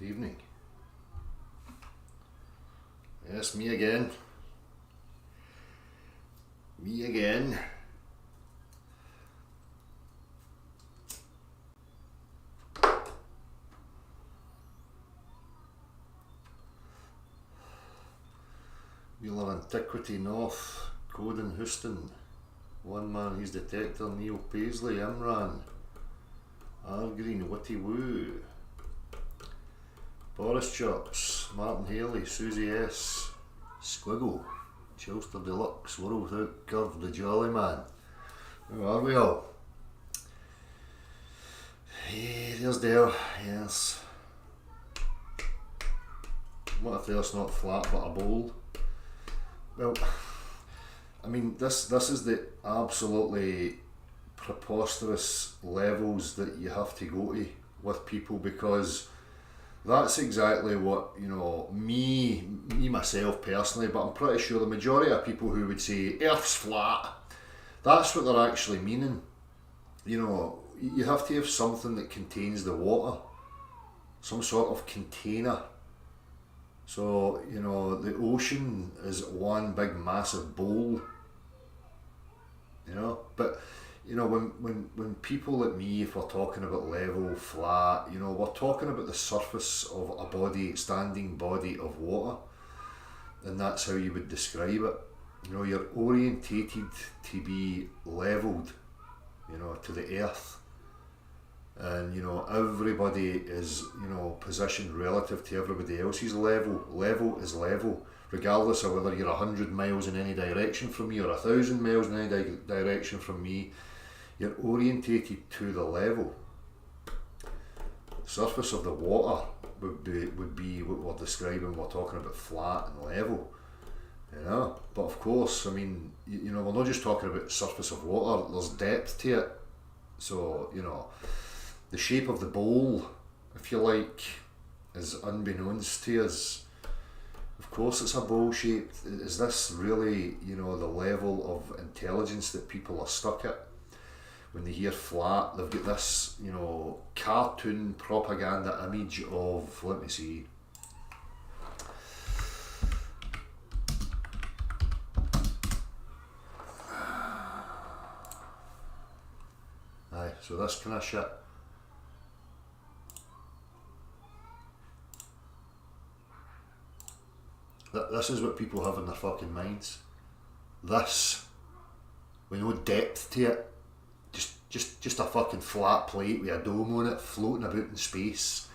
evening. Yes, me again. Me again. Wheeler Antiquity North, Coden Houston. One man, he's Detector, Neil Paisley, Imran. R Green, Witty Woo. Boris Chops, Martin Haley, Susie S. Squiggle, Chelster Deluxe, World Without Curve, The Jolly Man. Who are we all? Hey, there's Dale, yes. What if there's not flat but a bowl? Well, I mean, this is the absolutely preposterous levels that you have to go to with people, because that's exactly what, you know, me myself personally, but I'm pretty sure the majority of people who would say Earth's flat, that's what they're actually meaning. You know, you have to have something that contains the water, some sort of container. So, you know, the ocean is one big massive bowl, you know, but you know, when people like me, if we're talking about level, flat, you know, we're talking about the surface of a body, standing body of water, and that's how you would describe it. You know, you're orientated to be levelled, you know, to the earth, and you know, everybody is, you know, positioned relative to everybody else's level. Level is level, regardless of whether you're 100 miles in any direction from me or 1,000 miles in any direction from me. You're orientated to the level. The surface of the water would be what we're describing when we're talking about flat and level, you know. But of course, I mean, you know, we're not just talking about surface of water, there's depth to it. So, you know, the shape of the bowl, if you like, is unbeknownst to us. Of course it's a bowl shaped. Is this really, you know, the level of intelligence that people are stuck at? When they hear flat, they've got this, you know, cartoon propaganda image of, let me see. Aye, so this kind of shit. This is what people have in their fucking minds. This, with no depth to it. Just a fucking flat plate with a dome on it, floating about in space.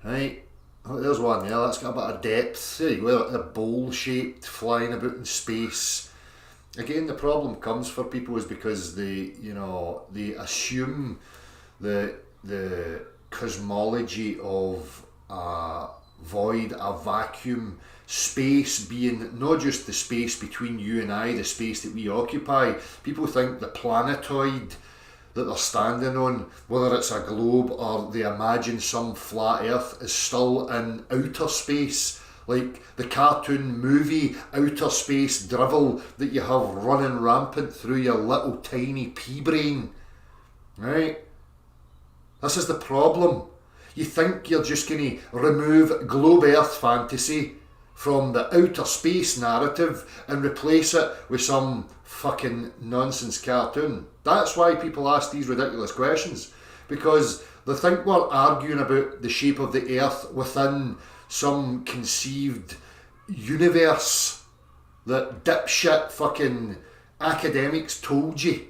Right, oh, there's one there, that's got a bit of depth. There you go, a bowl shaped, flying about in space. Again, the problem comes for people is because they, you know, they assume the cosmology of a void, a vacuum, space being not just the space between you and I, the space that we occupy. People think the planetoid that they're standing on, whether it's a globe or they imagine some flat earth, is still in outer space, like the cartoon movie Outer Space drivel that you have running rampant through your little tiny pea brain, right? This is the problem. You think you're just going to remove globe earth fantasy from the outer space narrative and replace it with some fucking nonsense cartoon. That's why people ask these ridiculous questions, because they think we're arguing about the shape of the earth within some conceived universe that dipshit fucking academics told you.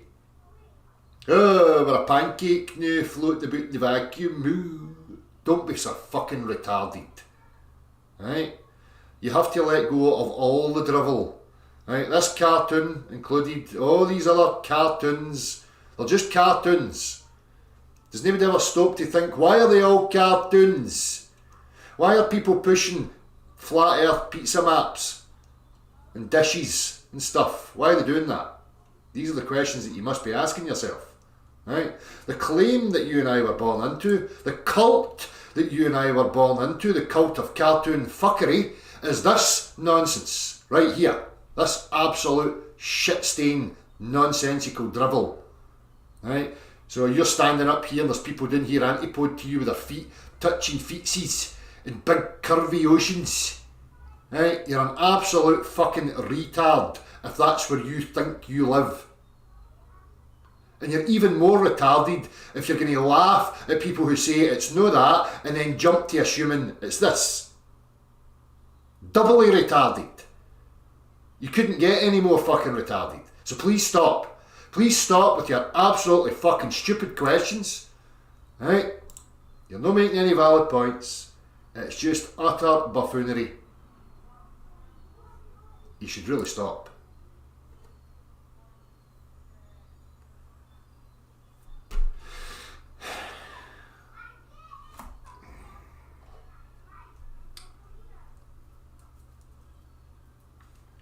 Oh, we're a pancake now, floating about the vacuum. Ooh. Don't be so fucking retarded. Right? You have to let go of all the drivel. Right? This cartoon included all these other cartoons. They're just cartoons. Does anybody ever stop to think, why are they all cartoons? Why are people pushing flat earth pizza maps and dishes and stuff? Why are they doing that? These are the questions that you must be asking yourself. Right? The claim that you and I were born into, the cult that you and I were born into, the cult of cartoon fuckery, is this nonsense right here. This absolute shit-stained, nonsensical drivel. Right? So you're standing up here and there's people down here antipode to you with their feet touching feetsies in big curvy oceans. Right? You're an absolute fucking retard if that's where you think you live. And you're even more retarded if you're going to laugh at people who say it's no that and then jump to assuming it's this. Doubly retarded. You couldn't get any more fucking retarded. So please stop. Please stop with your absolutely fucking stupid questions. Right? You're not making any valid points. It's just utter buffoonery. You should really stop.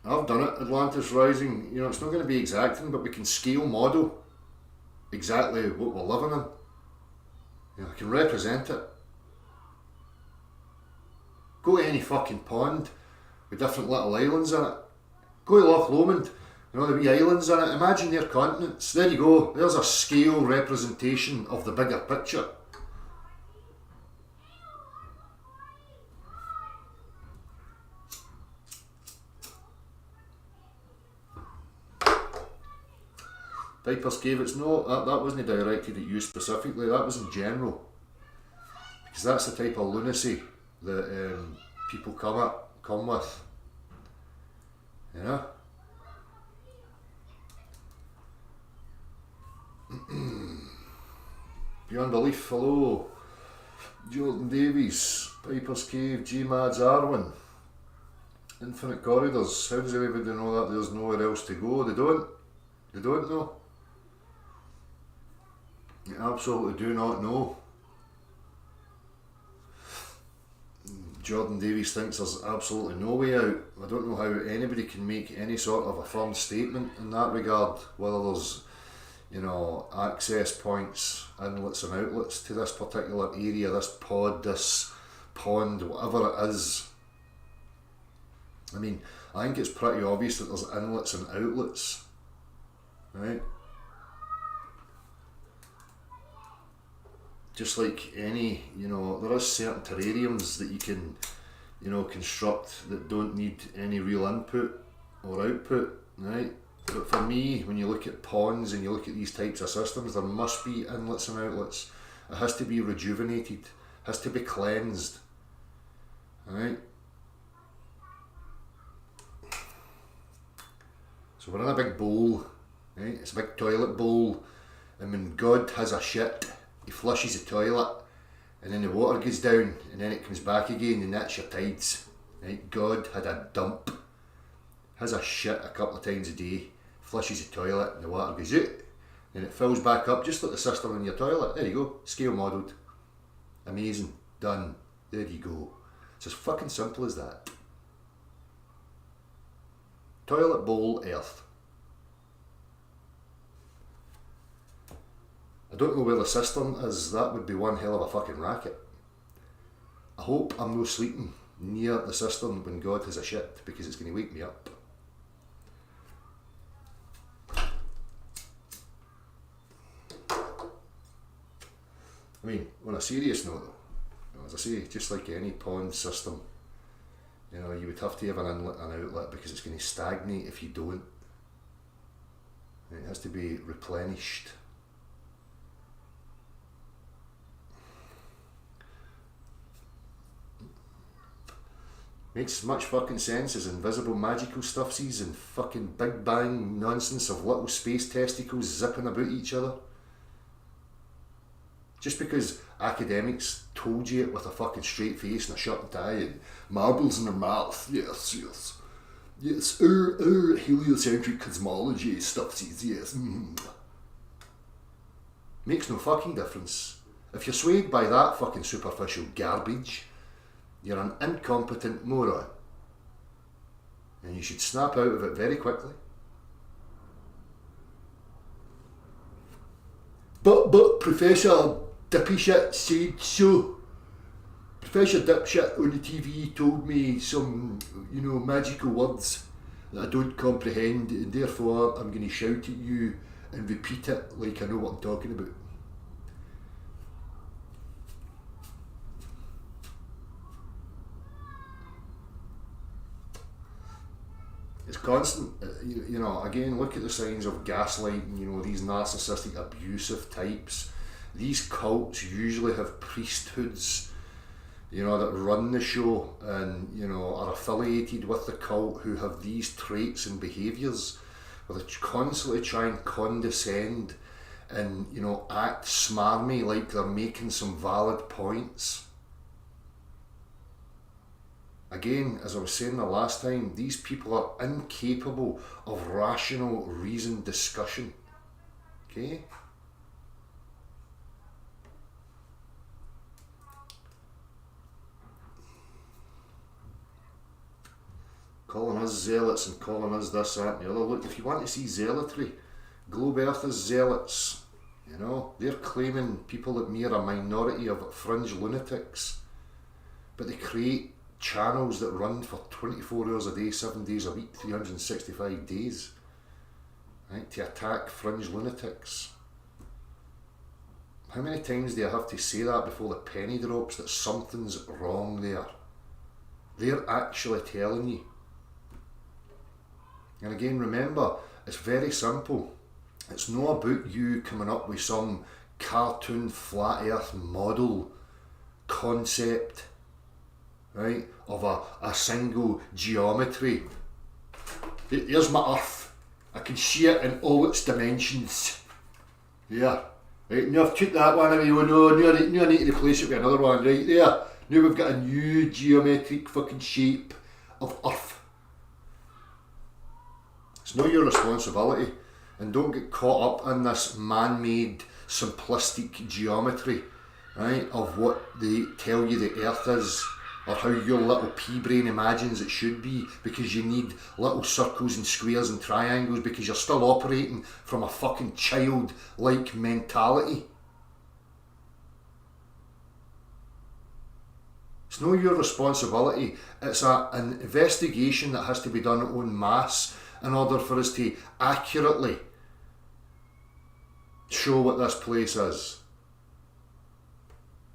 I've done it, Atlantis Rising. You know, it's not going to be exacting, but we can scale model exactly what we're living in. You know, I can represent it. Go to any fucking pond with different little islands in it. Go to Loch Lomond, you know, the wee islands in it. Imagine their continents. There you go. There's a scale representation of the bigger picture. Piper's Cave, it's no, that wasn't directed at you specifically, that was in general. Because that's the type of lunacy that people come with. You know? Beyond Belief, hello. Jordan Davies, Piper's Cave, G-Mads Arwen. Infinite Corridors, how does everybody know that there's nowhere else to go? They don't. They don't know. You absolutely do not know. Jordan Davies thinks there's absolutely no way out. I don't know how anybody can make any sort of a firm statement in that regard, whether there's, you know, access points, inlets and outlets to this particular area, this pod, this pond, whatever it is. I mean, I think it's pretty obvious that there's inlets and outlets, right? Just like any, you know, there is certain terrariums that you can, you know, construct that don't need any real input or output, right? But for me, when you look at ponds and you look at these types of systems, there must be inlets and outlets. It has to be rejuvenated, has to be cleansed, right? So we're in a big bowl, right? It's a big toilet bowl, and when God has a shit, he flushes the toilet, and then the water goes down, and then it comes back again, and that's your tides. Right? God had a dump, has a shit a couple of times a day, flushes the toilet, and the water goes out, and it fills back up just like the system in your toilet. There you go, scale modelled. Amazing, done, there you go. It's as fucking simple as that. Toilet bowl earth. I don't know where the cistern is, that would be one hell of a fucking racket. I hope I'm no sleeping near the cistern when God has a shit, because it's going to wake me up. I mean, on a serious note though, as I say, just like any pond system, you know, you would have to have an inlet and outlet because it's going to stagnate if you don't. It has to be replenished. Makes as much fucking sense as invisible magical stuffsies and fucking Big Bang nonsense of little space testicles zipping about each other. Just because academics told you it with a fucking straight face and a shirt and tie and marbles in their mouth, yes, heliocentric cosmology stuffsies, yes. Makes no fucking difference. If you're swayed by that fucking superficial garbage, you're an incompetent moron, and you should snap out of it very quickly. But Professor Dippyshit said so. Professor Dipshit on the TV told me some, you know, magical words that I don't comprehend, and therefore I'm going to shout at you and repeat it like I know what I'm talking about. It's constant. You know, again, look at the signs of gaslighting, you know, these narcissistic, abusive types. These cults usually have priesthoods, you know, that run the show and, you know, are affiliated with the cult, who have these traits and behaviours, where they constantly try and condescend and, you know, act smarmy like they're making some valid points. Again, as I was saying the last time, these people are incapable of rational, reasoned discussion. Okay? Calling us zealots and calling us this, that and the other. Look, if you want to see zealotry, Globe Earthers zealots, you know, they're claiming people that mere a minority of fringe lunatics, but they create channels that run for 24 hours a day, 7 days a week, 365 days, right, to attack fringe lunatics. How many times do I have to say that before the penny drops that something's wrong there? They're actually telling you. And again, remember, it's very simple. It's not about you coming up with some cartoon flat earth model concept, right, of a single geometry. Here's my earth. I can see it in all its dimensions. Yeah. Right, now I've took that one away. Oh no, now I need to replace it with another one. Right there. Now we've got a new geometric fucking shape of earth. It's not your responsibility, and don't get caught up in this man-made simplistic geometry, right, of what they tell you the earth is, or how your little pea-brain imagines it should be, because you need little circles and squares and triangles because you're still operating from a fucking child-like mentality. It's not your responsibility. It's an investigation that has to be done en masse in order for us to accurately show what this place is.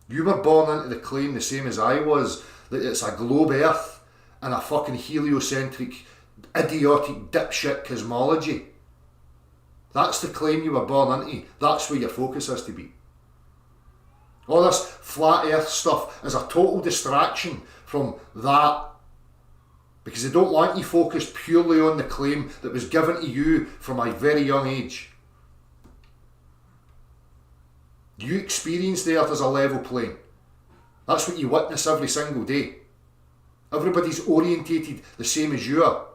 You were born into the claim, the same as I was, that it's a globe earth and a fucking heliocentric, idiotic, dipshit cosmology. That's the claim you were born into. That's where your focus has to be. All this flat earth stuff is a total distraction from that, because they don't want you focused purely on the claim that was given to you from a very young age. You experience the earth as a level plane. That's what you witness every single day. Everybody's orientated the same as you are.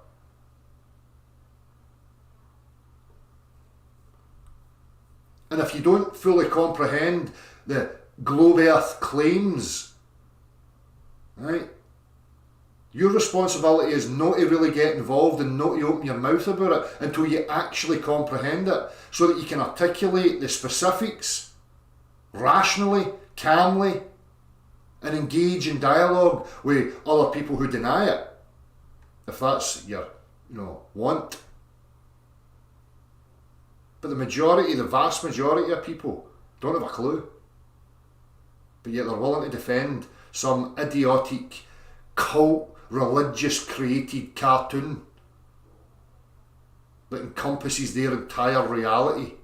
And if you don't fully comprehend the globe earth claims, right, your responsibility is not to really get involved and not to open your mouth about it until you actually comprehend it, so that you can articulate the specifics rationally, calmly, and engage in dialogue with other people who deny it, if that's your, want. But the vast majority of people don't have a clue, but yet they're willing to defend some idiotic cult religious created cartoon that encompasses their entire reality.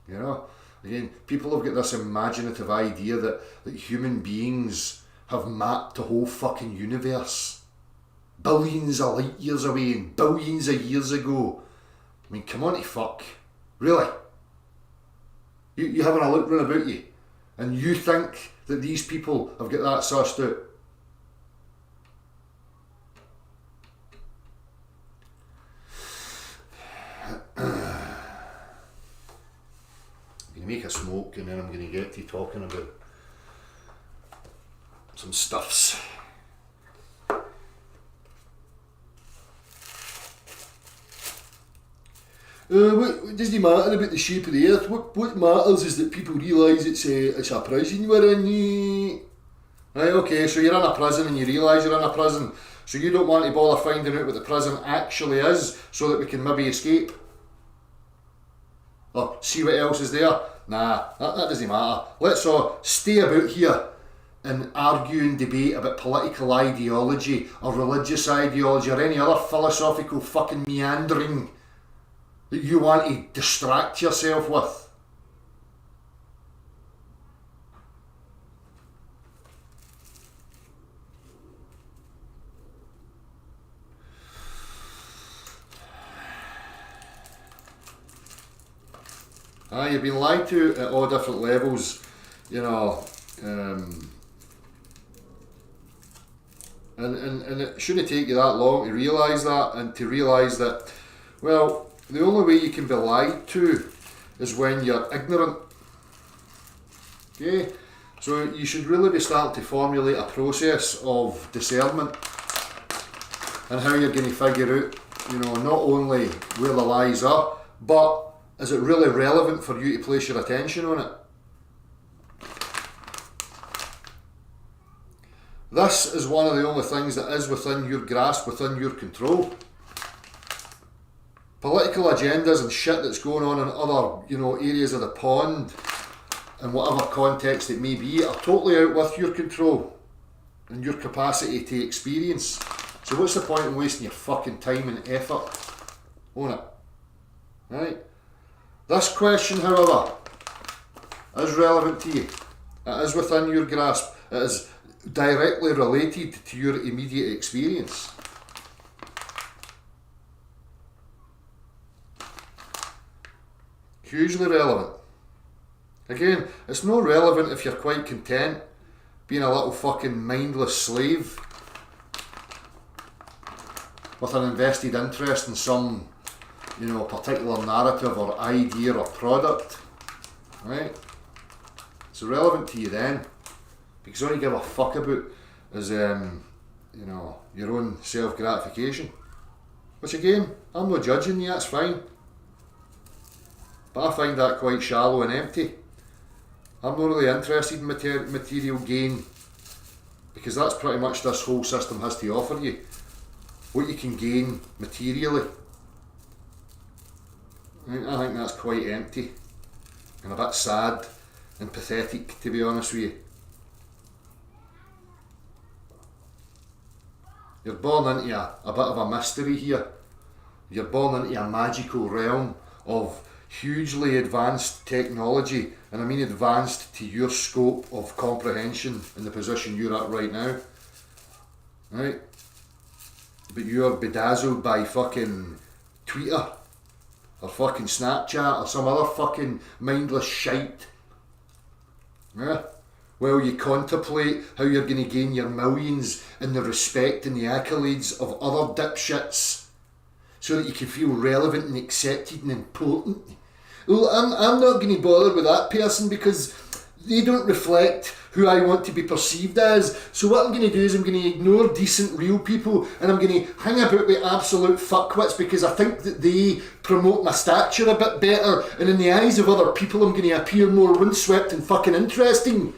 You know, again, people have got this imaginative idea that human beings have mapped the whole fucking universe billions of light years away and billions of years ago. I mean, come on to fuck. Really? You having a look round about you and you think that these people have got that sussed out? I'm going to make a smoke and then I'm going to get to talking about some stuffs. What doesn't matter about the shape of the earth. What matters is that people realise it's a prison we're in. Right, okay, so you're in a prison and you realise you're in a prison, so you don't want to bother finding out what the prison actually is so that we can maybe escape. Or see what else is there. Nah, that doesn't matter. Let's all stay about here and argue and debate about political ideology or religious ideology or any other philosophical fucking meandering that you want to distract yourself with. You've been lied to at all different levels, you know, and it shouldn't take you that long to realise that, and to realise that, well, the only way you can be lied to is when you're ignorant. Okay? So you should really be starting to formulate a process of discernment and how you're going to figure out, you know, not only where the lies are, but is it really relevant for you to place your attention on it? This is one of the only things that is within your grasp, within your control. Political agendas and shit that's going on in other, you know, areas of the pond, in whatever context it may be, are totally out with your control and your capacity to experience. So what's the point in wasting your fucking time and effort on it? Right? This question, however, is relevant to you. It is within your grasp. It is directly related to your immediate experience. Hugely relevant. Again, it's not relevant if you're quite content being a little fucking mindless slave with an invested interest in some, you know, particular narrative or idea or product, right? It's irrelevant to you then, because all you give a fuck about is, you know, your own self-gratification. Which again, I'm not judging you, that's fine. But I find that quite shallow and empty. I'm not really interested in material gain, because that's pretty much this whole system has to offer you. What you can gain materially. I think that's quite empty and a bit sad and pathetic, to be honest with you. You're born into a bit of a mystery here. You're born into a magical realm of hugely advanced technology, and I mean advanced to your scope of comprehension in the position you're at right now. Right? But you're bedazzled by fucking Twitter or fucking Snapchat or some other fucking mindless shite. Yeah? While you contemplate how you're going to gain your millions and the respect and the accolades of other dipshits so that you can feel relevant and accepted and important. Well, I'm not going to bother with that person because they don't reflect who I want to be perceived as. So what I'm going to do is I'm going to ignore decent real people and I'm going to hang about with absolute fuckwits because I think that they promote my stature a bit better, and in the eyes of other people I'm going to appear more windswept and fucking interesting.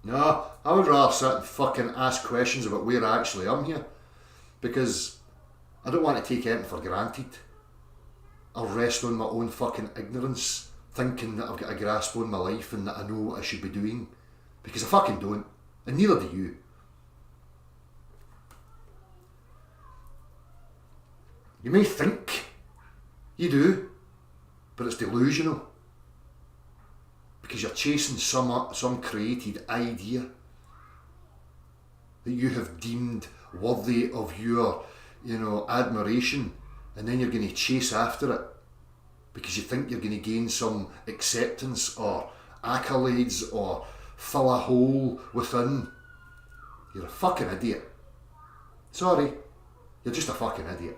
No, I would rather sit and fucking ask questions about where I actually am here, because I don't want to take anything for granted. I'll rest on my own fucking ignorance, thinking that I've got a grasp on my life and that I know what I should be doing, because I fucking don't, and neither do you. You may think you do, but it's delusional, because you're chasing some created idea that you have deemed worthy of your, you know, admiration, and then you're going to chase after it because you think you're going to gain some acceptance or accolades or fill a hole within. You're a fucking idiot. Sorry, you're just a fucking idiot.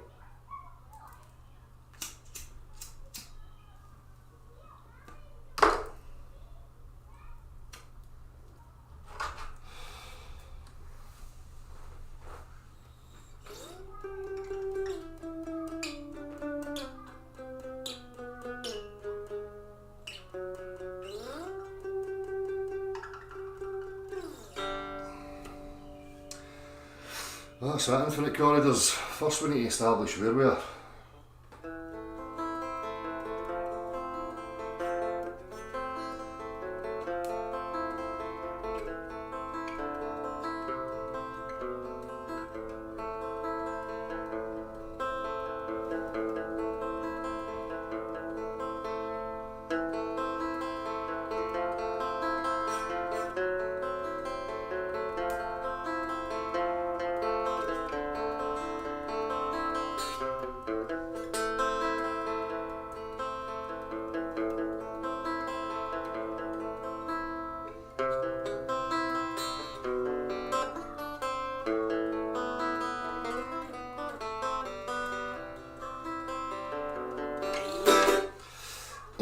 That's it, infinite corridors. First we need to establish where we are.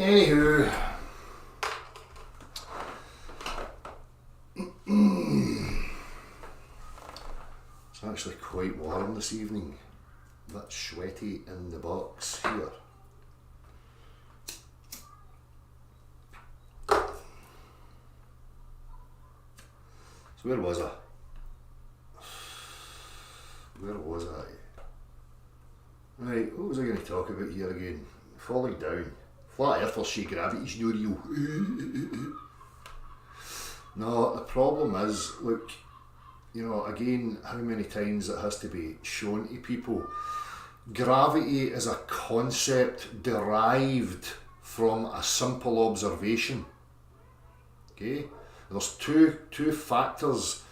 Anywho, it's actually quite warm this evening. That's sweaty in the box here. So where was I? Where was I? Right, what was I going to talk about here again? Falling down. Flat earthers say gravity's no real. No, the problem is, look, you know, again, how many times it has to be shown to people. Gravity is a concept derived from a simple observation. Okay? There's two factors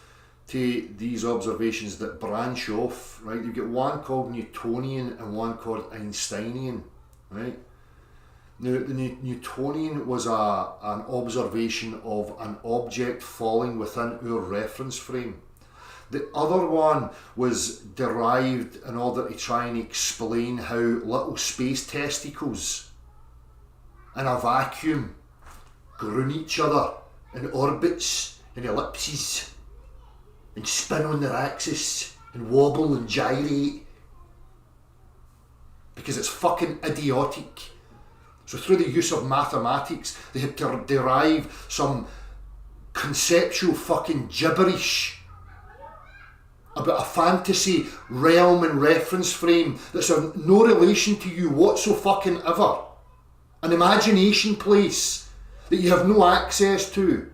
to these observations that branch off, right? You get one called Newtonian and one called Einsteinian, right? Now, the Newtonian was an observation of an object falling within our reference frame. The other one was derived in order to try and explain how little space testicles in a vacuum ground each other in orbits and ellipses and spin on their axis and wobble and gyrate because it's fucking idiotic. So through the use of mathematics they had to derive some conceptual fucking gibberish about a fantasy realm and reference frame that's of no relation to you whatsoever. An imagination place that you have no access to.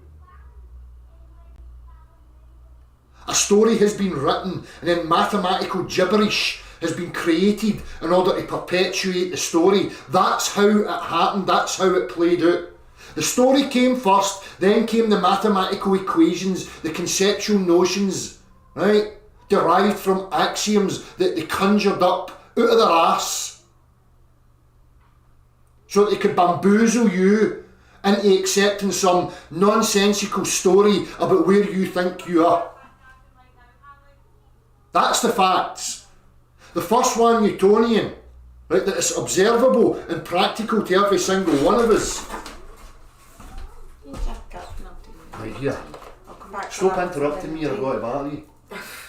A story has been written and then mathematical gibberish has been created in order to perpetuate the story. That's how it happened, that's how it played out. The story came first, then came the mathematical equations, the conceptual notions, right? Derived from axioms that they conjured up out of their arse. So that they could bamboozle you into accepting some nonsensical story about where you think you are. That's the facts. The first one, Newtonian, right, that is observable and practical to every single one of us. Right here. Stop interrupting me or I've got a battery.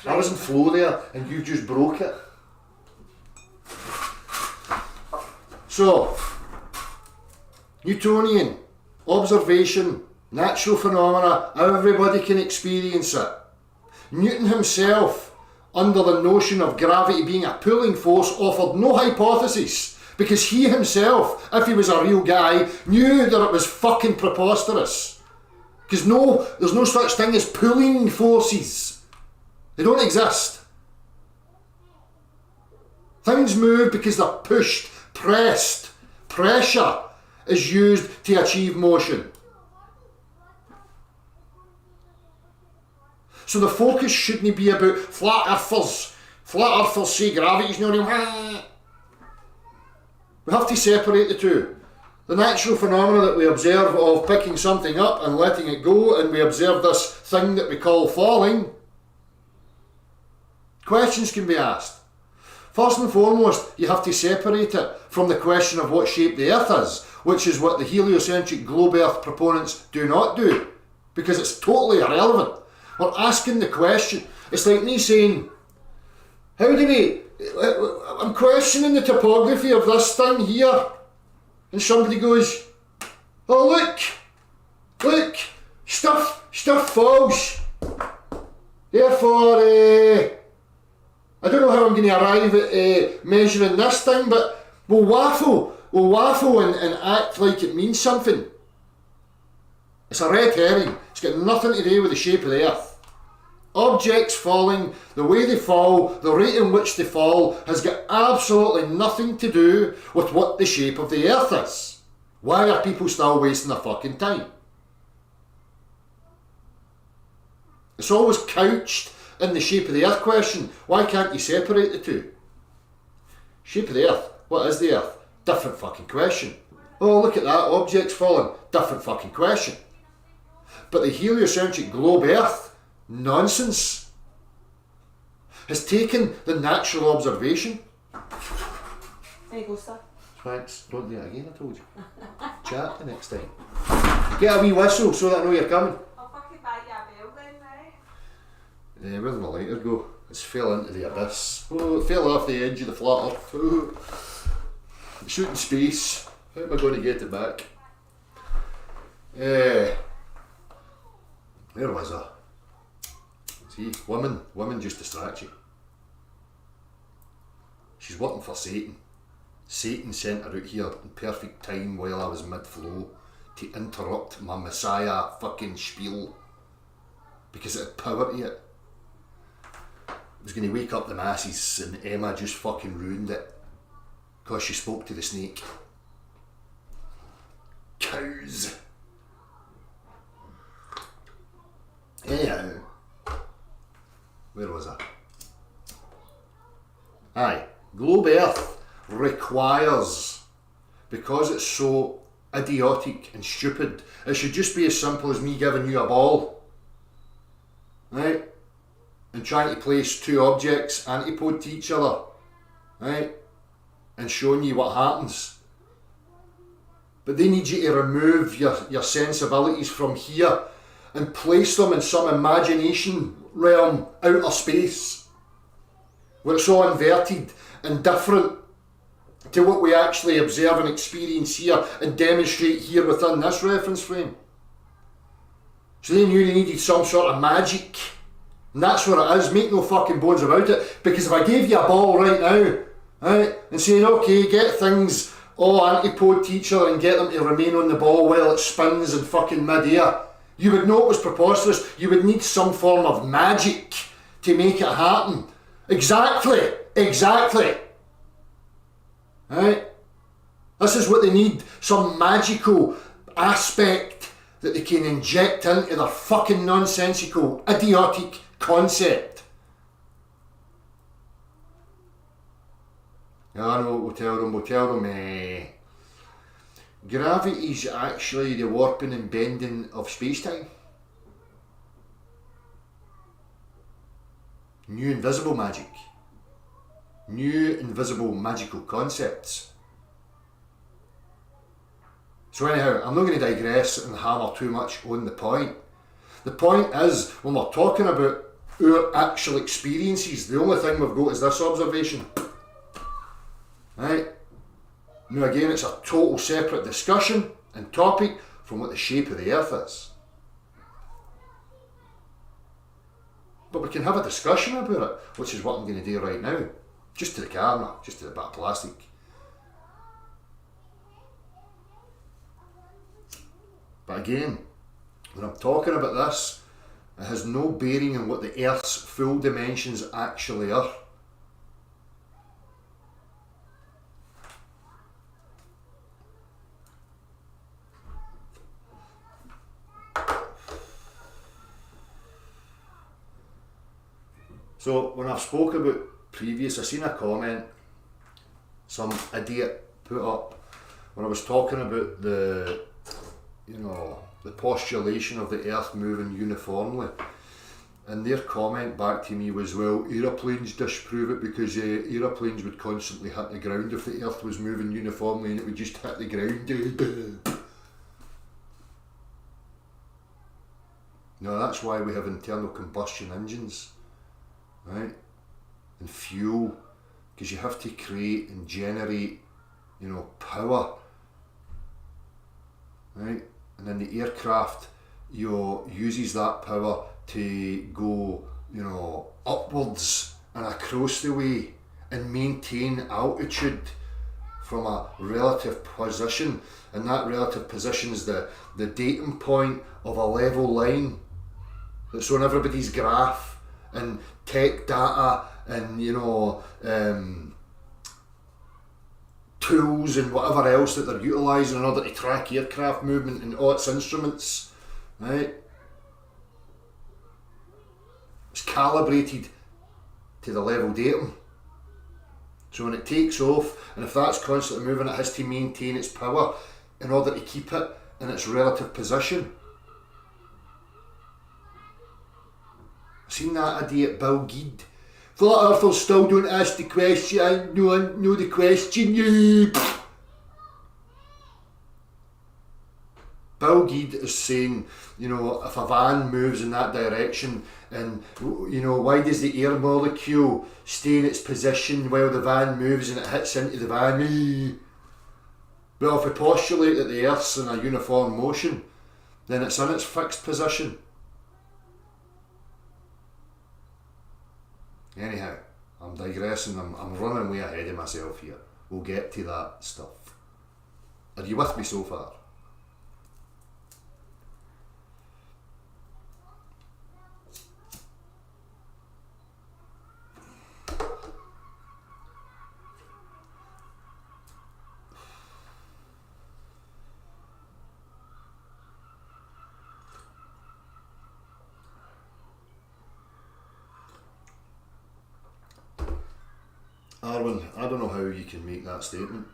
I was in flow there and you just broke it. So, Newtonian, observation, natural phenomena, everybody can experience it. Newton himself, under the notion of gravity being a pulling force, offered no hypothesis because he himself, if he was a real guy, knew that it was fucking preposterous. Because there's no such thing as pulling forces. They don't exist. Things move because they're pushed, pressed. Pressure is used to achieve motion. So the focus shouldn't be about flat earthers. Flat earthers say gravity's not real. We have to separate the two. The natural phenomena that we observe of picking something up and letting it go, and we observe this thing that we call falling. Questions can be asked. First and foremost, you have to separate it from the question of what shape the Earth is, which is what the heliocentric globe Earth proponents do not do, because it's totally irrelevant. We're asking the question. It's like me saying, I'm questioning the topography of this thing here. And somebody goes, oh look, stuff falls. Therefore, I don't know how I'm going to arrive at measuring this thing, but we'll waffle and act like it means something. It's a red herring. It's got nothing to do with the shape of the Earth. Objects falling, the way they fall, the rate in which they fall, has got absolutely nothing to do with what the shape of the Earth is. Why are people still wasting their fucking time? It's always couched in the shape of the Earth question. Why can't you separate the two? Shape of the Earth. What is the Earth? Different fucking question. Oh, look at that, objects falling. Different fucking question. But the heliocentric globe Earth, nonsense, has taken the natural observation. There you go, sir. Thanks. Don't do it again, I told you. Chat the next time. Get a wee whistle so that I know you're coming. I'll fucking buy you a bell then, right? Where did my lighter go? It's fell into the abyss. Oh, it fell off the edge of the flat earth. Oh. Shooting space. How am I going to get it back? Where was I? See, women just distract you. She's working for Satan. Satan sent her out here in perfect time while I was mid-flow to interrupt my Messiah fucking spiel because it had power to it. It was going to wake up the masses and Emma just fucking ruined it because she spoke to the snake. Cows. Anyhow, where was I? Aye, globe Earth requires, because it's so idiotic and stupid, it should just be as simple as me giving you a ball, right, and trying to place two objects antipode to each other, right, and showing you what happens. But they need you to remove your sensibilities from here and place them in some imagination realm out of space where it's all inverted and different to what we actually observe and experience here and demonstrate here within this reference frame. So they knew they needed some sort of magic, and that's what it is. Make no fucking bones about it, because if I gave you a ball right now, right, and saying okay, get things all antipode to each other and get them to remain on the ball while it spins in fucking mid-air, you would know it was preposterous. You would need some form of magic to make it happen. Exactly. Right? This is what they need, some magical aspect that they can inject into their fucking nonsensical, idiotic concept. I know what we'll tell them, gravity is actually the warping and bending of space-time. New invisible magic. New invisible magical concepts. So anyhow, I'm not going to digress and hammer too much on the point. The point is, when we're talking about our actual experiences, the only thing we've got is this observation. Right? Now again, it's a total separate discussion and topic from what the shape of the earth is. But we can have a discussion about it, which is what I'm going to do right now. Just to the camera, just to the bit of plastic. But again, when I'm talking about this, it has no bearing on what the Earth's full dimensions actually are. So when I've spoke about previous, I seen a comment some idiot put up when I was talking about the postulation of the earth moving uniformly, and their comment back to me was, well, aeroplanes disprove it because aeroplanes would constantly hit the ground if the earth was moving uniformly and it would just hit the ground. No, that's why we have internal combustion engines, right? And fuel, because you have to create and generate, power, right? And then the aircraft, uses that power to go, upwards and across the way and maintain altitude from a relative position, and that relative position is the datum point of a level line that's on everybody's graph and tech data and tools and whatever else that they're utilising in order to track aircraft movement and all its instruments, right? It's calibrated to the level datum. So when it takes off, and if that's constantly moving, it has to maintain its power in order to keep it in its relative position. I've seen that idiot Bill Geed. Flat Earthers still don't ask the question. I know the question. Bill Geed is saying, you know, if a van moves in that direction, and, you know, why does the air molecule stay in its position while the van moves and it hits into the van? Well, if we postulate that the Earth's in a uniform motion, then it's in its fixed position. Anyhow, I'm digressing, I'm running way ahead of myself here. We'll get to that stuff. Are you with me so far? Arwen, I don't know how you can make that statement.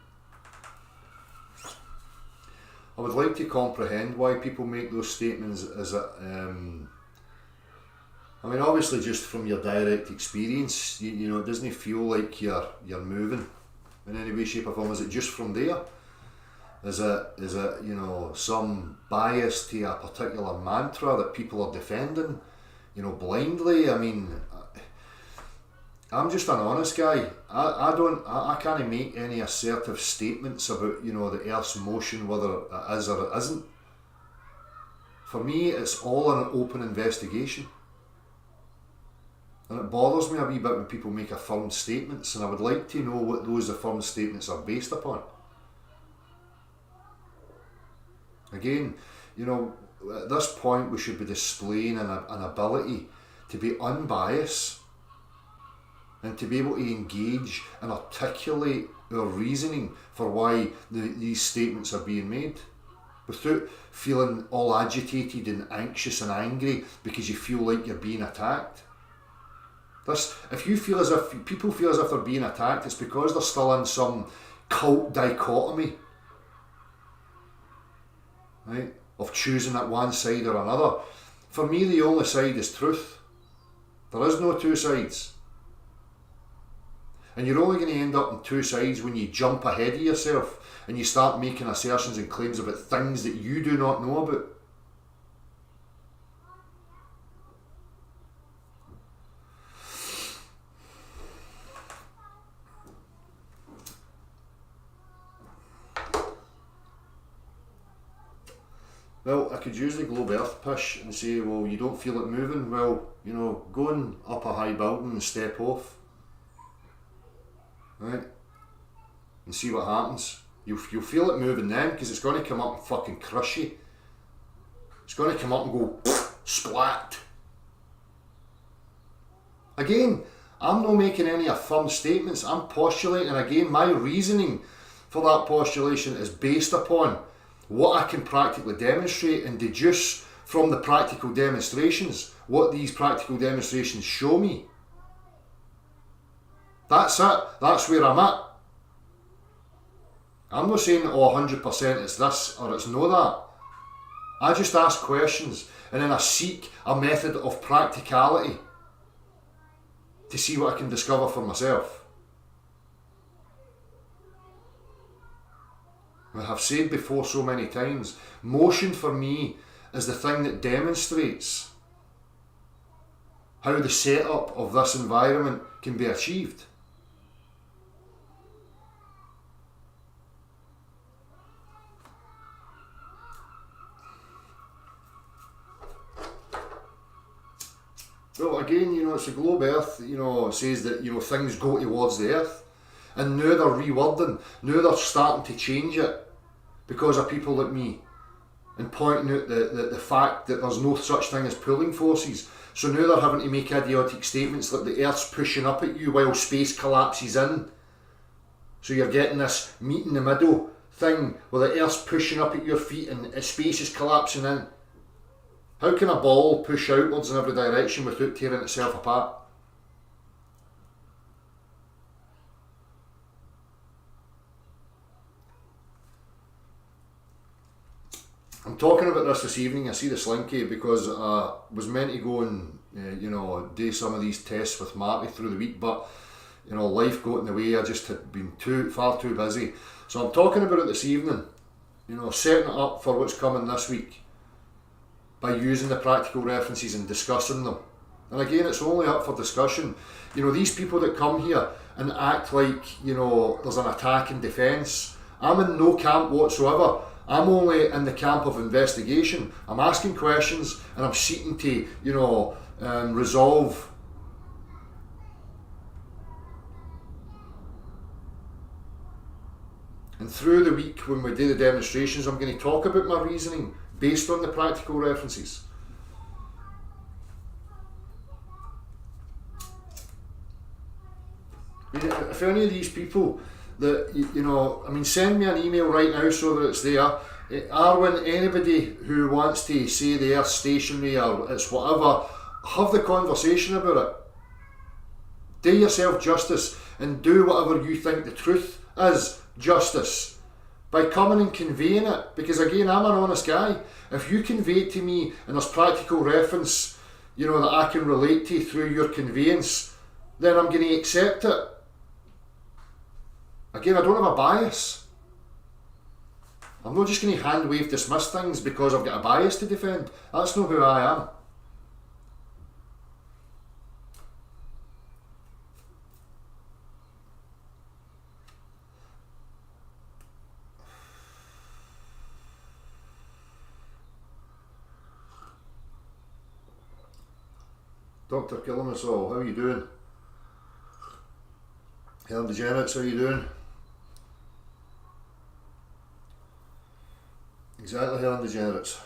I would like to comprehend why people make those statements. I mean, obviously, just from your direct experience, you know, it doesn't feel like you're moving in any way, shape, or form. Is it just from there? Is it you know, some bias to a particular mantra that people are defending, you know, blindly? I mean, I'm just an honest guy. I can't make any assertive statements about, you know, the Earth's motion, whether it is or it isn't. For me, it's all an open investigation. And it bothers me a wee bit when people make affirmed statements, and I would like to know what those affirmed statements are based upon. Again, you know, at this point we should be displaying an ability to be unbiased and to be able to engage and articulate our reasoning for why these statements are being made, without feeling all agitated and anxious and angry because you feel like you're being attacked. If people feel as if they're being attacked, it's because they're still in some cult dichotomy, right, of choosing at one side or another. For me, the only side is truth. There is no two sides. And you're only going to end up on two sides when you jump ahead of yourself and you start making assertions and claims about things that you do not know about. Well, I could use the globe earth push and say, well, you don't feel it moving. Well, you know, go on up a high building and step off. Right? And see what happens. You'll feel it moving then, because it's going to come up and fucking crush you. It's going to come up and go splat. Again, I'm not making any affirmed statements. I'm postulating, and again, my reasoning for that postulation is based upon what I can practically demonstrate and deduce from the practical demonstrations, what these practical demonstrations show me. That's it. That's where I'm at. I'm not saying, 100% it's this or it's no that. I just ask questions and then I seek a method of practicality to see what I can discover for myself. I have said before so many times, motion for me is the thing that demonstrates how the setup of this environment can be achieved. Well, again, you know, it's the globe earth, you know, says that, you know, things go towards the earth, and now they're rewording, now they're starting to change it because of people like me, and pointing out the fact that there's no such thing as pulling forces. So now they're having to make idiotic statements like the earth's pushing up at you while space collapses in. So you're getting this meet in the middle thing where the earth's pushing up at your feet and space is collapsing in. How can a ball push outwards in every direction without tearing itself apart? I'm talking about this evening. I see the slinky because I was meant to go and you know, do some of these tests with Marty through the week, but you know, life got in the way. I just had been far too busy. So I'm talking about it this evening setting it up for what's coming this week by using the practical references and discussing them. And again, it's only up for discussion. These people that come here and act like, there's an attack and defence. I'm in no camp whatsoever. I'm only in the camp of investigation. I'm asking questions and I'm seeking to, resolve. And through the week when we do the demonstrations, I'm going to talk about my reasoning based on the practical references. If any of these people that, send me an email right now so that it's there. Arwen, anybody who wants to say they are stationary or it's whatever, have the conversation about it. Do yourself justice and do whatever you think the truth is justice by coming and conveying it, because again, I'm an honest guy. If you convey it to me and there's practical reference that I can relate to through your conveyance, then I'm going to accept it. Again, I don't have a bias. I'm not just going to hand wave dismiss things because I've got a bias to defend. That's not who I am. Dr. Killing Us All, how are you doing? Helen Degenerates, how are you doing? Exactly, Helen Degenerates.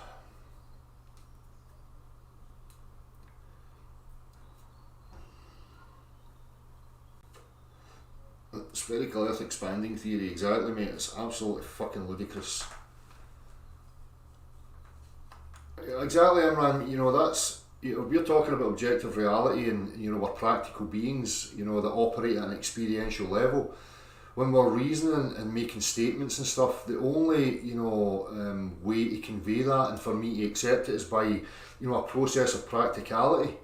Spherical Earth expanding theory, exactly, mate. It's absolutely fucking ludicrous. Exactly, Imran. That's, we're talking about objective reality and, we're practical beings, that operate at an experiential level. When we're reasoning and making statements and stuff, the only, way to convey that and for me to accept it is by, a process of practicality.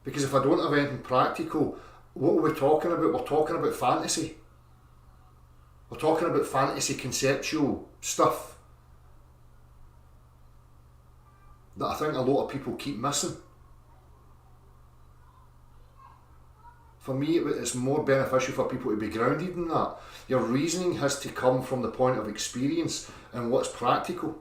Because if I don't have anything practical, what are we talking about? We're talking about fantasy. We're talking about fantasy conceptual stuff that I think a lot of people keep missing. For me, it's more beneficial for people to be grounded in that. Your reasoning has to come from the point of experience and what's practical.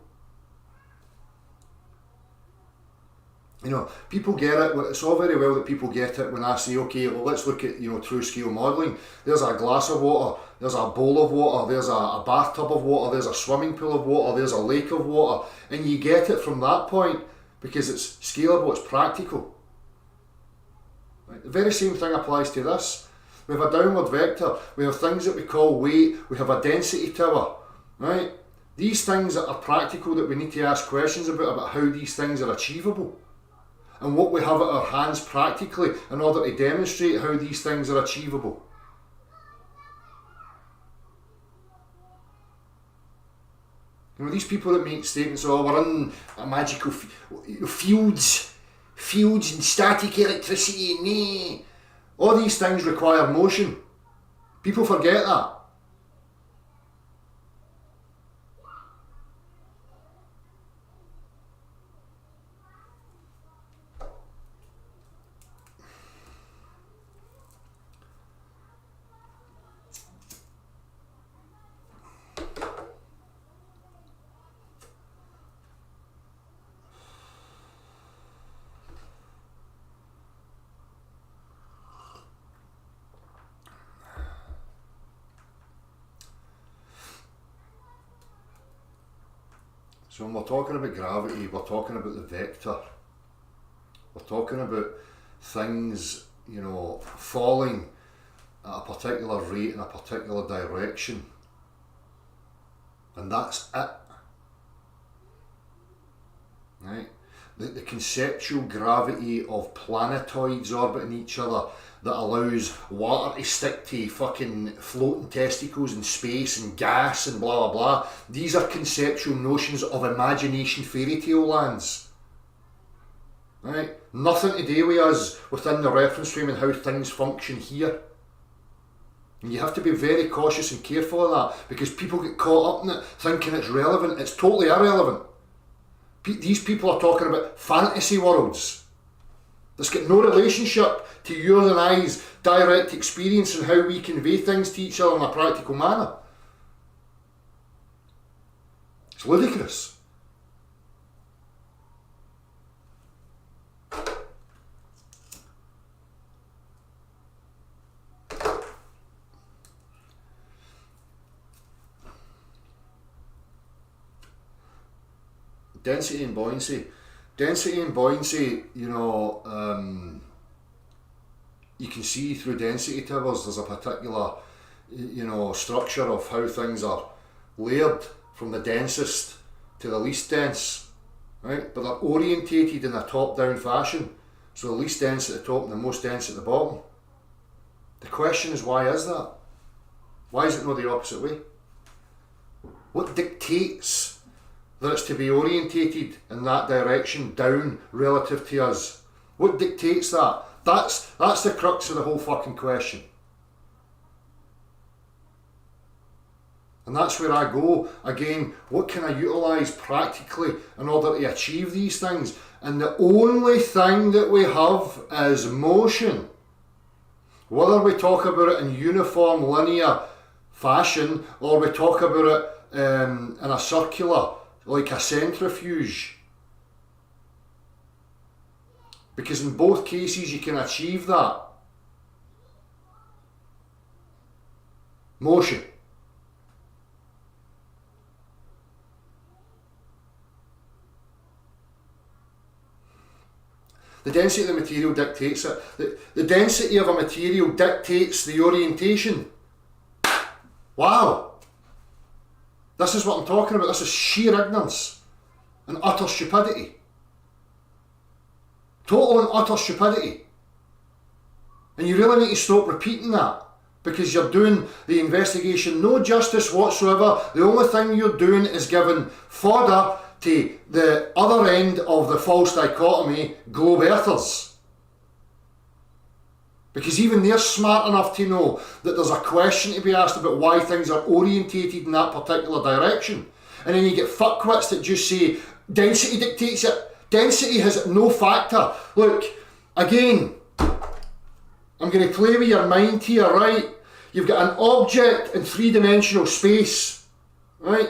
People get it. It's all very well that people get it when I say, okay, well, let's look at, true scale modelling. There's a glass of water, there's a bowl of water, there's a bathtub of water, there's a swimming pool of water, there's a lake of water, and you get it from that point because it's scalable, it's practical. Right? The very same thing applies to this. We have a downward vector, we have things that we call weight, we have a density tower, right? These things that are practical that we need to ask questions about how these things are achievable. And what we have at our hands practically in order to demonstrate how these things are achievable. These people that make statements, we're in a magical fields and static electricity, all these things require motion. People forget that. So when we're talking about gravity, we're talking about the vector. We're talking about things, falling at a particular rate in a particular direction. And that's it. Right? The conceptual gravity of planetoids orbiting each other that allows water to stick to fucking floating testicles in space and gas and blah blah blah. These are conceptual notions of imagination fairy tale lands. Right? Nothing to do with us within the reference frame and how things function here. And you have to be very cautious and careful of that, because people get caught up in it thinking it's relevant. It's totally irrelevant. These people are talking about fantasy worlds that's got no relationship to yours and I's direct experience and how we convey things to each other in a practical manner. It's ludicrous. Density and buoyancy. Density and buoyancy, you know, you can see through density tables there's a particular, you know, structure of how things are layered from the densest to the least dense, right? But they're orientated in a top-down fashion. So the least dense at the top and the most dense at the bottom. The question is, why is that? Why is it not the opposite way? What dictates that it's to be orientated in that direction down relative to us? What dictates that? That's the crux of the whole fucking question. And that's where I go. Again, what can I utilise practically in order to achieve these things? And the only thing that we have is motion. Whether we talk about it in uniform linear fashion or we talk about it in a circular, like a centrifuge. Because in both cases you can achieve that. Motion. The density of the material dictates it. The density of a material dictates the orientation. Wow. This is what I'm talking about. This is sheer ignorance and utter stupidity. Total and utter stupidity. And you really need to stop repeating that, because you're doing the investigation no justice whatsoever. The only thing you're doing is giving fodder to the other end of the false dichotomy, globe earthers. Because even they're smart enough to know that there's a question to be asked about why things are orientated in that particular direction. And then you get fuckwits that just say, density dictates it. Density has no factor. Look, again, I'm going to play with your mind here, right? You've got an object in three-dimensional space, right?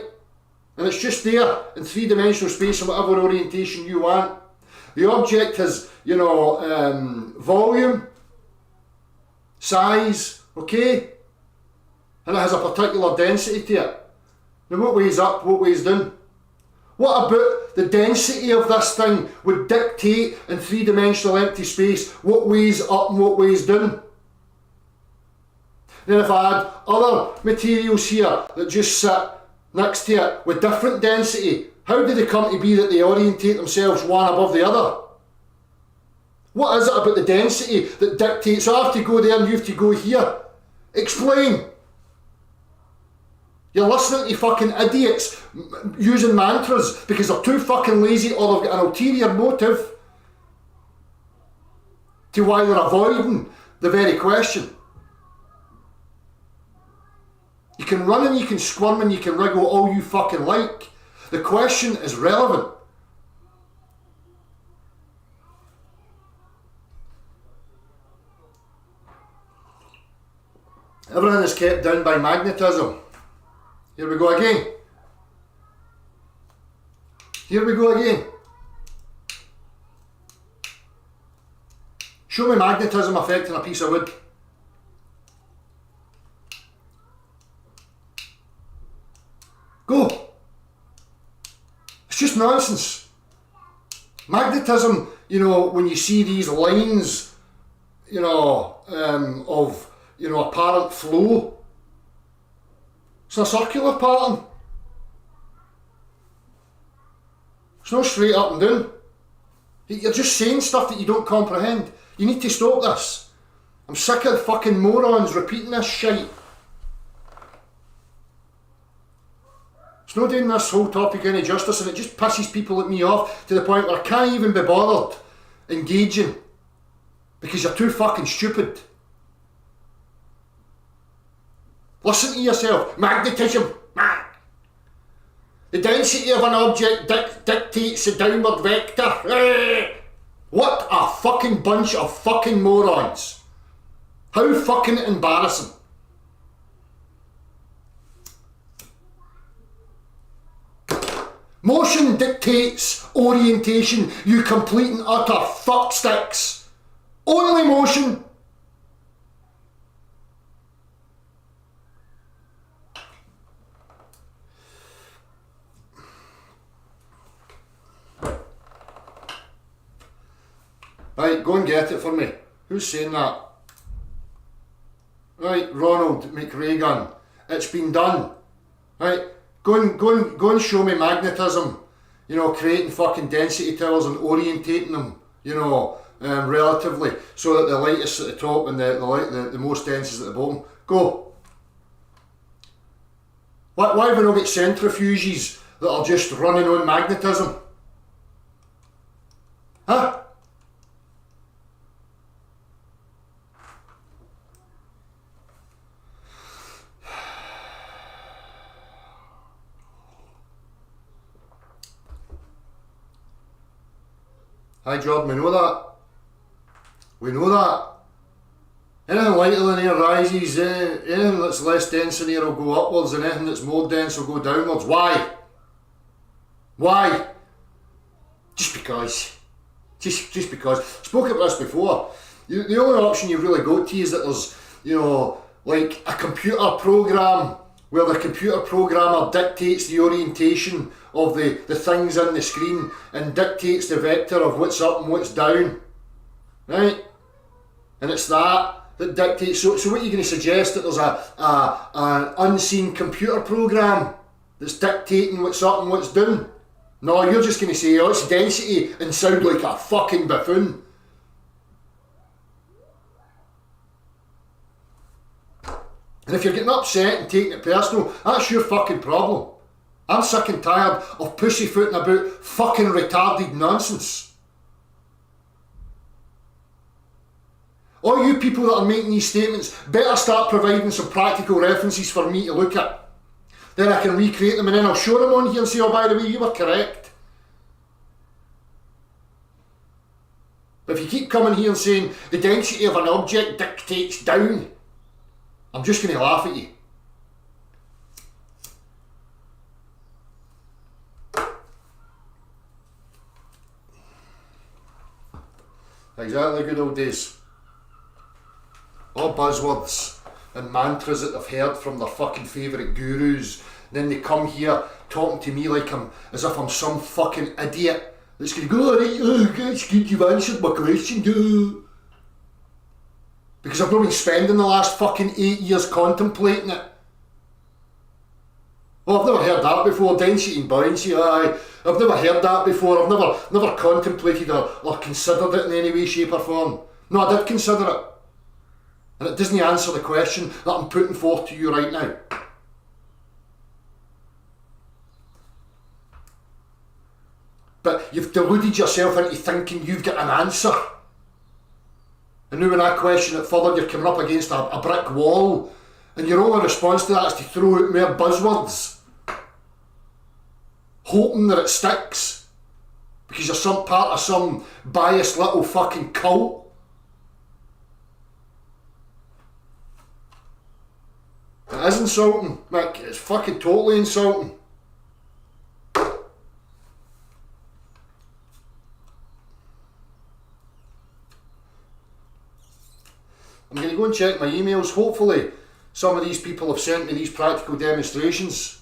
And it's just there in three-dimensional space in whatever orientation you want. The object has, you know, volume, size, okay? And it has a particular density to it. Now what weighs up, what weighs down? What about the density of this thing would dictate in three-dimensional empty space what weighs up and what weighs down? Then if I had other materials here that just sit next to it with different density, how do they come to be that they orientate themselves one above the other? What is it about the density that dictates, I have to go there and you have to go here? Explain. You're listening to fucking idiots using mantras because they're too fucking lazy or they've got an ulterior motive to why they're avoiding the very question. You can run and you can squirm and you can wriggle all you fucking like. The question is relevant. Everything is kept down by magnetism. Here we go again. Here we go again. Show me magnetism affecting a piece of wood. Go. It's just nonsense. Magnetism, you know, when you see these lines, you know, of, you know, apparent flow, it's a circular pattern. It's not straight up and down. You're just saying stuff that you don't comprehend. You need to stop this. I'm sick of fucking morons repeating this shite. It's not doing this whole topic any justice, and it just pisses people like me off to the point where I can't even be bothered engaging because you're too fucking stupid. Listen to yourself. Magnetism. The density of an object dictates the downward vector. What a fucking bunch of fucking morons. How fucking embarrassing. Motion dictates orientation, you complete and utter fucksticks. Only motion. Right, go and get it for me. Who's saying that? Right, Ronald McRagan. It's been done. Right, go and show me magnetism. You know, creating fucking density towers and orientating them. You know, relatively, so that the lightest at the top and the most dense is at the bottom. Go. Why have we not got centrifuges that are just running on magnetism? Huh? Hi Jordan, we know that. We know that. Anything lighter than air rises, anything that's less dense than air will go upwards, and anything that's more dense will go downwards. Why? Why? Just because. Just because. Spoke about this before. The only option you've really got to is that there's, you know, like a computer program where the computer programmer dictates the orientation of the things in the screen and dictates the vector of what's up and what's down. Right? And it's that dictates. So what are you going to suggest, that there's an unseen computer program that's dictating what's up and what's down? No, you're just going to say, oh, it's density, and sound like a fucking buffoon. And if you're getting upset and taking it personal, that's your fucking problem. I'm sick and tired of pussyfooting about fucking retarded nonsense. All you people that are making these statements better start providing some practical references for me to look at. Then I can recreate them and then I'll show them on here and say, oh, by the way, you were correct. But if you keep coming here and saying the density of an object dictates down, I'm just going to laugh at you. Exactly, good old days. All buzzwords and mantras that they've heard from their fucking favourite gurus. Then they come here talking to me like as if I'm some fucking idiot that's going to go, alright, oh, it's good you've answered my question, because I've not been spending the last fucking 8 years contemplating it. Oh, I've never heard that before, density and buoyancy, aye. I've never heard that before, I've never contemplated or considered it in any way, shape or form. No, I did consider it. And it doesn't answer the question that I'm putting forth to you right now. But you've deluded yourself into thinking you've got an answer. And now when I question it further, you're coming up against a brick wall, and your only response to that is to throw out mere buzzwords, hoping that it sticks, because you're some part of some biased little fucking cult. It is insulting, Mick. It's fucking totally insulting. I'm going to go and check my emails. Hopefully some of these people have sent me these practical demonstrations.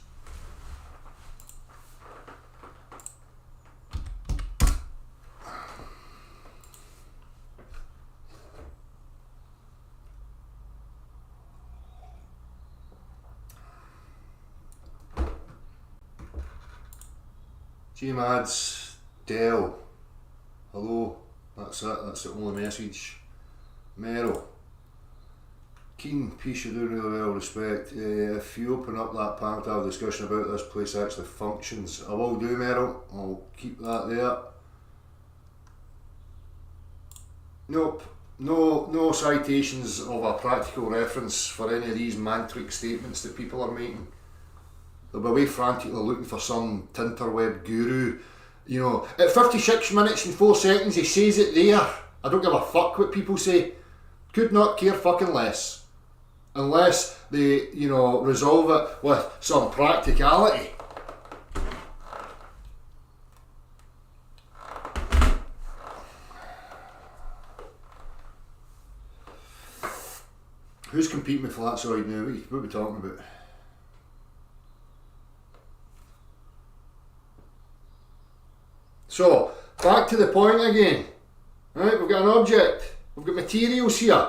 Gmads, Dell, hello, that's it, that's the only message. Merrill, Keen, peace, you're doing really well, respect. If you open up that panel to have a discussion about this place actually functions, I will do, Merrill, I'll keep that there. Nope, no citations of a practical reference for any of these mantric statements that people are making. They'll be away frantically looking for some tinterweb guru. You know, at 56 minutes and 4 seconds he says it there. I don't give a fuck what people say. Could not care fucking less. Unless they, you know, resolve it with some practicality. Who's competing with Flatsoid now? What are we talking about? So, back to the point again. Right, we've got an object. We've got materials here.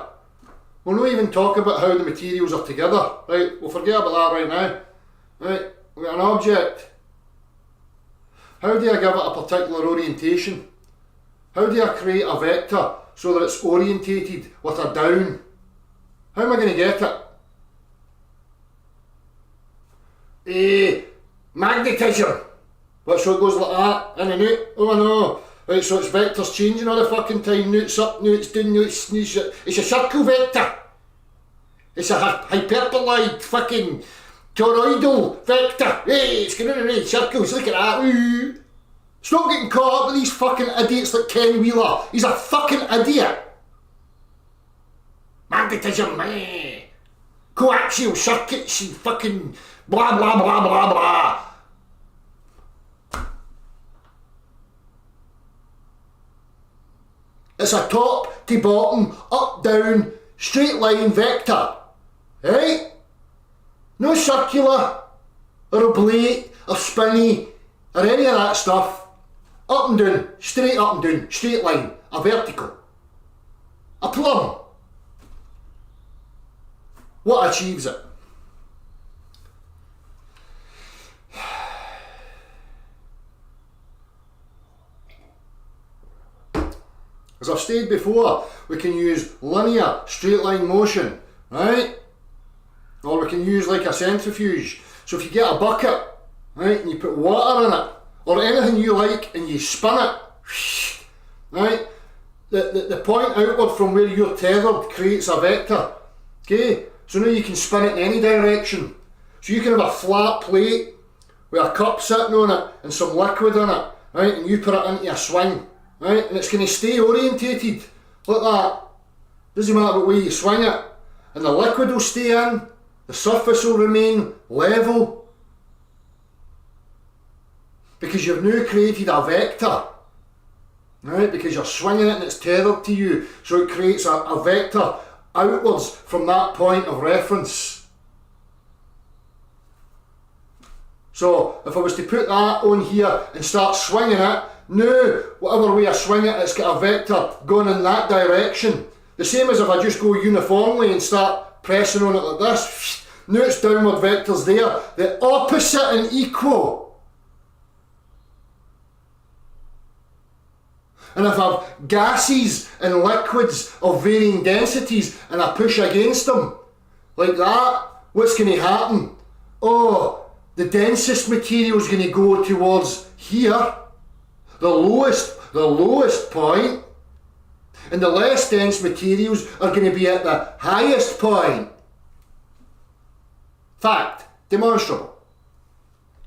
We'll not even talk about how the materials are together. Right, we'll forget about that right now. Right, we've got an object. How do I give it a particular orientation? How do I create a vector so that it's orientated with a down? How am I going to get it? Magnetism. What, so it goes like that, in and out? Oh no. Right, so it's vectors changing all the fucking time. Now it's up, now it's down, now it's a circle vector. It's a hyperboloid fucking toroidal vector. Hey, it's going around in circles, look at that. Ooh. Stop getting caught up with these fucking idiots like Ken Wheeler. He's a fucking idiot. Magnetism, coaxial circuits and fucking blah blah blah blah blah. It's a top to bottom, up down, straight line vector. Right? No circular, or oblique, or spinny, or any of that stuff. Up and down, straight line, a vertical. A plumb. What achieves it? As I've stated before, we can use linear, straight line motion, right? Or we can use like a centrifuge. So if you get a bucket, right, and you put water in it, or anything you like, and you spin it, right? The point outward from where you're tethered creates a vector, okay? So now you can spin it in any direction. So you can have a flat plate with a cup sitting on it and some liquid in it, right? And you put it into a swing, right? And it's going to stay orientated like that. Doesn't matter what way you swing it. And the liquid will stay in, the surface will remain level. Because you've now created a vector, right? Because you're swinging it and it's tethered to you. So it creates a vector outwards from that point of reference. So if I was to put that on here and start swinging it, now whatever way I swing it, it's got a vector going in that direction. The same as if I just go uniformly and start pressing on it like this. Now it's downward vectors there. The opposite and equal. And if I've gases and liquids of varying densities and I push against them, like that, what's going to happen? Oh, the densest material is going to go towards here, the lowest point, and the less dense materials are going to be at the highest point. Fact, demonstrable.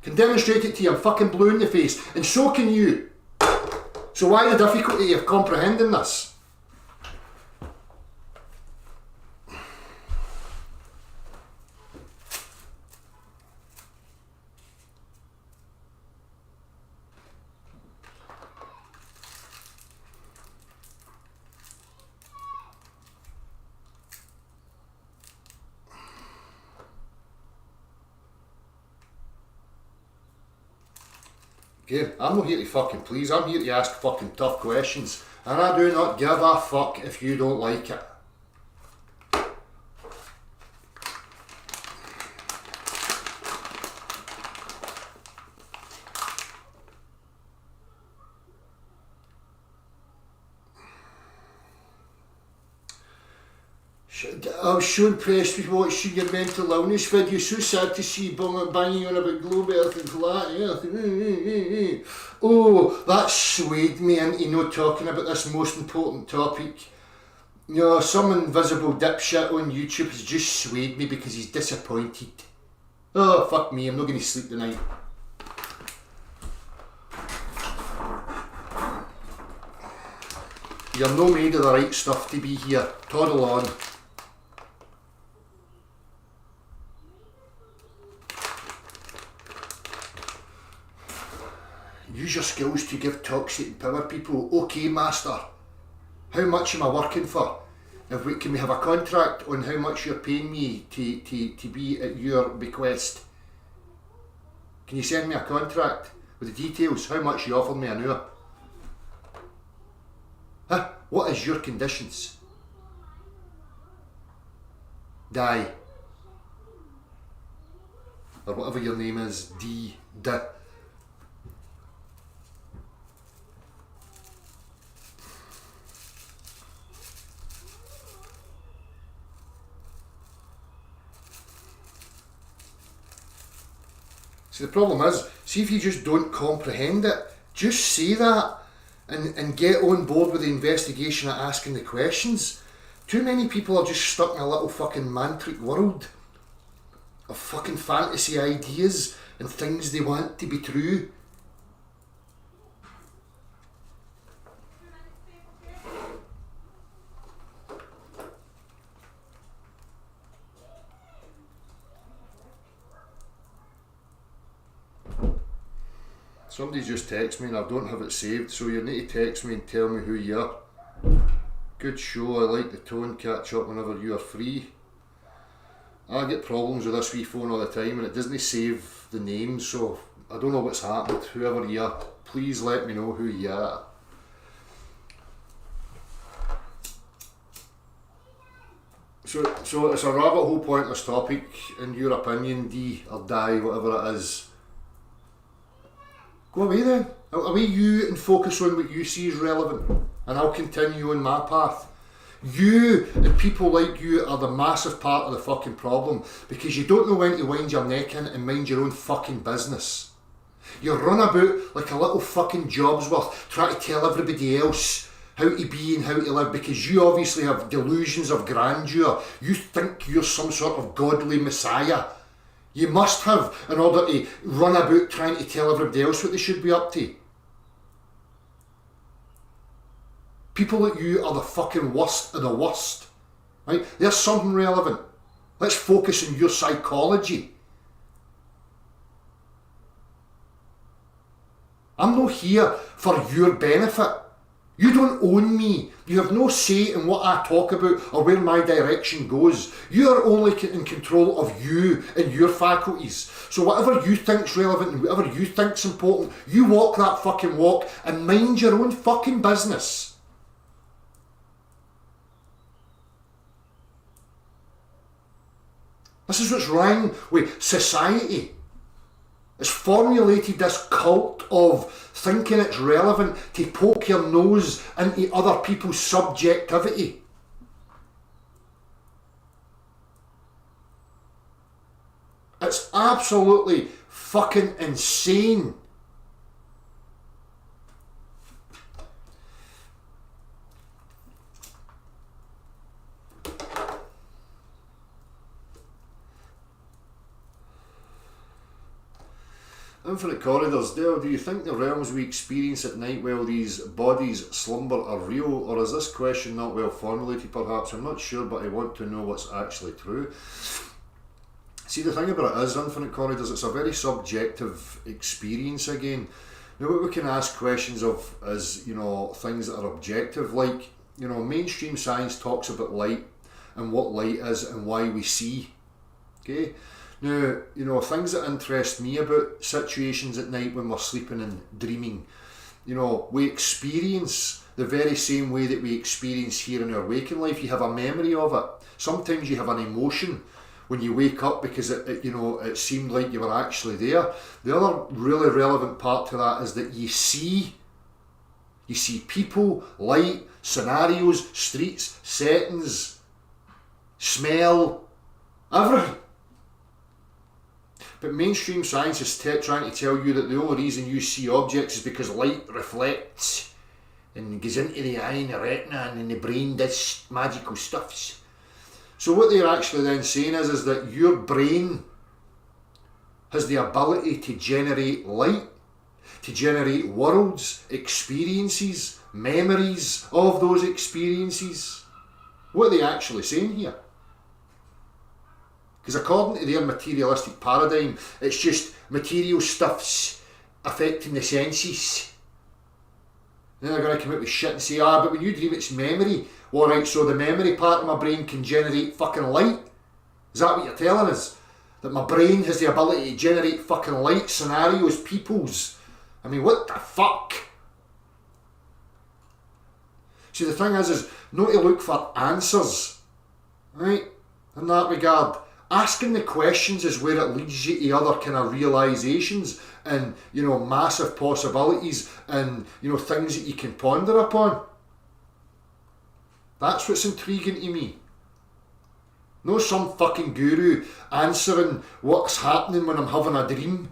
Can demonstrate it to you, I'm fucking blue in the face, and so can you. So why the difficulty of comprehending this? Okay, I'm not here to fucking please, I'm here to ask fucking tough questions. And I do not give a fuck if you don't like it. I was so impressed with watching your mental illness video. So sad to see banging on about globe earth and flat earth. Oh, that swayed me into not talking about this most important topic. You know, some invisible dipshit on YouTube has just swayed me because he's disappointed. Oh, fuck me, I'm not going to sleep tonight. You're no made of the right stuff to be here. Toddle on. Use your skills to give toxic and power people. Okay, master. How much am I working for? Can we have a contract on how much you're paying me to be at your bequest? Can you send me a contract with the details? How much you offer me an hour? Huh? What is your conditions? Die. Or whatever your name is. D. See, the problem is, see if you just don't comprehend it, just say that and get on board with the investigation of asking the questions. Too many people are just stuck in a little fucking mantric world of fucking fantasy ideas and things they want to be true. Somebody just texted me and I don't have it saved, so you need to text me and tell me who you are. Good show, I like the tone, catch up whenever you are free. I get problems with this wee phone all the time and it doesn't save the names, so I don't know what's happened. Whoever you are, please let me know who you are. So it's a rabbit hole pointless topic, in your opinion, D or die, whatever it is. Go away then. Away you and focus on what you see is relevant, and I'll continue on my path. You and people like you are the massive part of the fucking problem because you don't know when to wind your neck in and mind your own fucking business. You run about like a little fucking Jobsworth trying to tell everybody else how to be and how to live because you obviously have delusions of grandeur. You think you're some sort of godly messiah. You must have in order to run about trying to tell everybody else what they should be up to. People like you are the fucking worst of the worst. Right? There's something relevant. Let's focus on your psychology. I'm not here for your benefit. You don't own me. You have no say in what I talk about or where my direction goes. You are only in control of you and your faculties. So whatever you think's relevant and whatever you think's important, you walk that fucking walk and mind your own fucking business. This is what's wrong with society. It's formulated this cult of thinking it's relevant to poke your nose into other people's subjectivity. It's absolutely fucking insane. Infinite Corridors, Dale, do you think the realms we experience at night while these bodies slumber are real, or is this question not well formulated perhaps? I'm not sure, but I want to know what's actually true. See, the thing about it is, Infinite Corridors, it's a very subjective experience again. Now what we can ask questions of is, you know, things that are objective, like, you know, mainstream science talks about light and what light is and why we see, okay? Now, you know, things that interest me about situations at night when we're sleeping and dreaming, you know, we experience the very same way that we experience here in our waking life. You have a memory of it. Sometimes you have an emotion when you wake up because it you know, it seemed like you were actually there. The other really relevant part to that is that you see people, light, scenarios, streets, settings, smell, everything. But mainstream science is trying to tell you that the only reason you see objects is because light reflects and goes into the eye and the retina and then the brain does magical stuffs. So what they're actually then saying is that your brain has the ability to generate light, to generate worlds, experiences, memories of those experiences. What are they actually saying here? Because according to their materialistic paradigm, it's just material stuffs affecting the senses. Then they're going to come out with shit and say, but when you dream it's memory. Alright, so the memory part of my brain can generate fucking light? Is that what you're telling us? That my brain has the ability to generate fucking light, scenarios, peoples? I mean, what the fuck? See, the thing is not to look for answers, right? In that regard, asking the questions is where it leads you to other kind of realisations and, massive possibilities and, things that you can ponder upon. That's what's intriguing to me. No some fucking guru answering what's happening when I'm having a dream.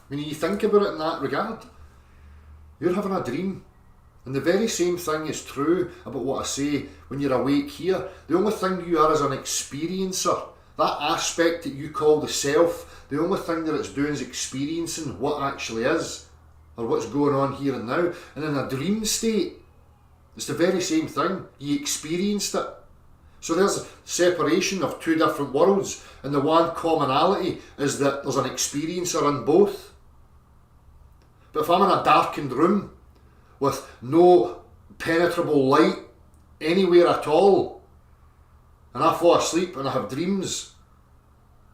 When you think about it in that regard, you're having a dream. And the very same thing is true about what I say when you're awake here. The only thing you are is an experiencer. That aspect that you call the self, the only thing that it's doing is experiencing what actually is, or what's going on here and now. And in a dream state, it's the very same thing. You experienced it. So there's separation of two different worlds, and the one commonality is that there's an experiencer in both. But if I'm in a darkened room with no penetrable light anywhere at all, and I fall asleep and I have dreams,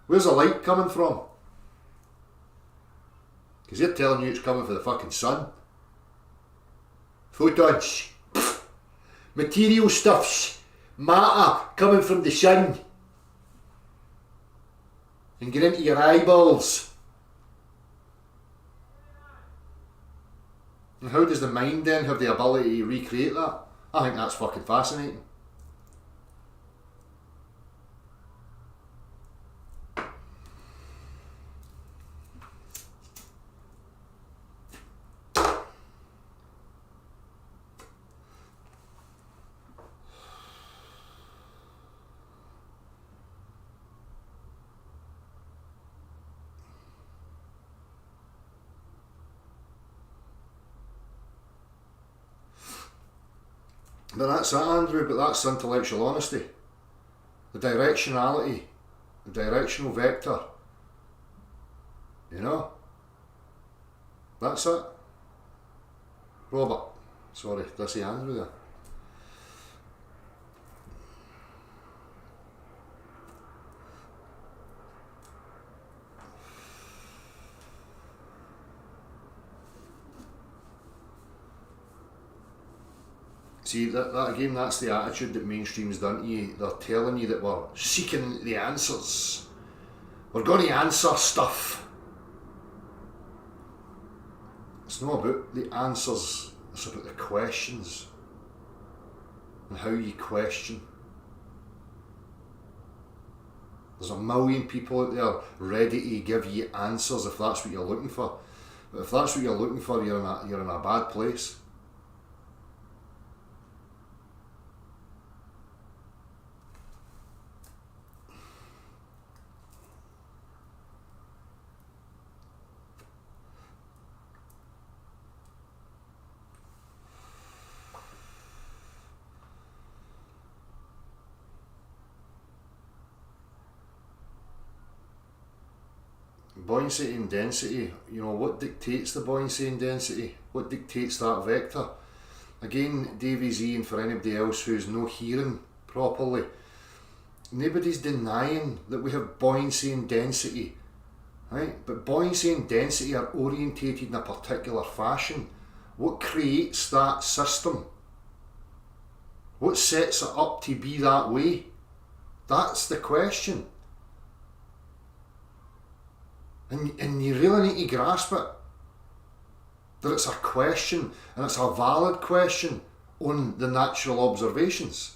where's the light coming from? Because they're telling you it's coming from the fucking sun. Photons, material stuffs, matter coming from the sun and get into your eyeballs. And how does the mind then have the ability to recreate that? I think that's fucking fascinating. But that's it, Andrew, but that's intellectual honesty. The directionality, the directional vector. That's it. Robert, sorry, did I say Andrew there? See, that again, that's the attitude that mainstream's done to you. They're telling you that we're seeking the answers. We're going to answer stuff. It's not about the answers, it's about the questions. And how you question. There's a million people out there ready to give you answers if that's what you're looking for. But if that's what you're looking for, you're in a bad place. Buoyancy and density, what dictates the buoyancy and density? What dictates that vector? Again, Davy Z, and for anybody else who's no hearing properly, nobody's denying that we have buoyancy and density, right? But buoyancy and density are orientated in a particular fashion. What creates that system? What sets it up to be that way? That's the question. And you really need to grasp it. That it's a question, and it's a valid question on the natural observations.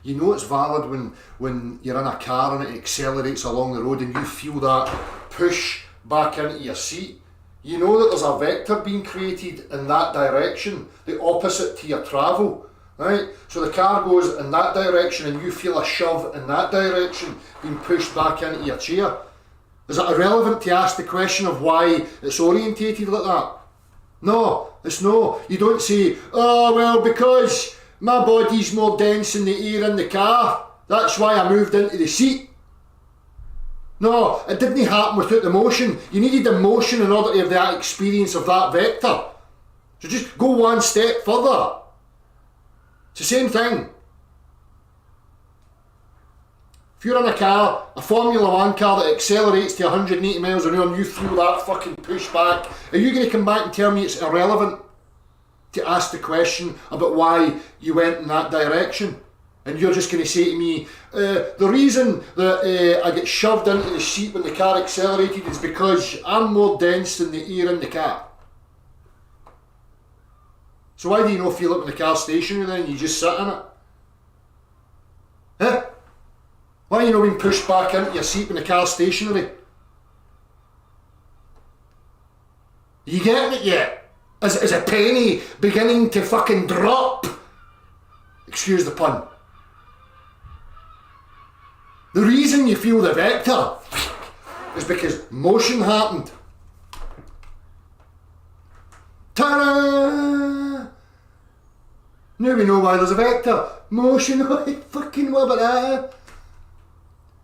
You know it's valid when you're in a car and it accelerates along the road and you feel that push back into your seat. You know that there's a vector being created in that direction, the opposite to your travel, right? So the car goes in that direction and you feel a shove in that direction, being pushed back into your chair. Is it irrelevant to ask the question of why it's orientated like that? No, it's no. You don't say, oh well, because my body's more dense than the air in the car, that's why I moved into the seat. No, it didn't happen without the motion. You needed the motion in order to have that experience of that vector. So just go one step further. It's the same thing. If you're in a car, a Formula 1 car that accelerates to 180 miles an hour and you feel that fucking push back, are you going to come back and tell me it's irrelevant to ask the question about why you went in that direction? And you're just going to say to me, the reason that I get shoved into the seat when the car accelerated is because I'm more dense than the air in the car. So why do you not feel it when the car's stationary then? You just sit in it? Huh? Why are you not being pushed back into your seat when the car's stationary? Are you getting it yet? Is a penny beginning to fucking drop? Excuse the pun. The reason you feel the vector is because motion happened. Ta-da! Now we know why there's a vector. Motion, fucking what about that?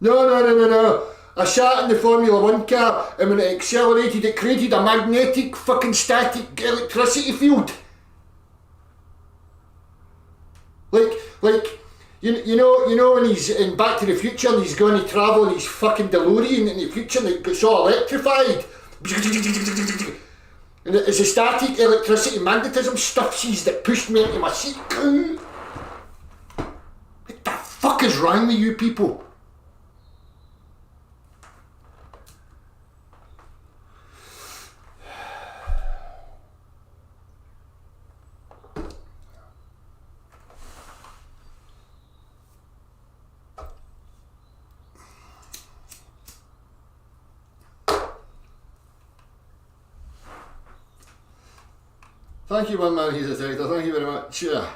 No. I sat in the Formula 1 car and when it accelerated it created a magnetic fucking static electricity field. Like you know when he's in Back to the Future and he's going to travel in his fucking DeLorean in the future and it gets all electrified. And it's a static electricity magnetism stuff that pushed me into my seat. What the fuck is wrong with you people? Thank you, one man, he's a detector. Thank you very much. Yeah.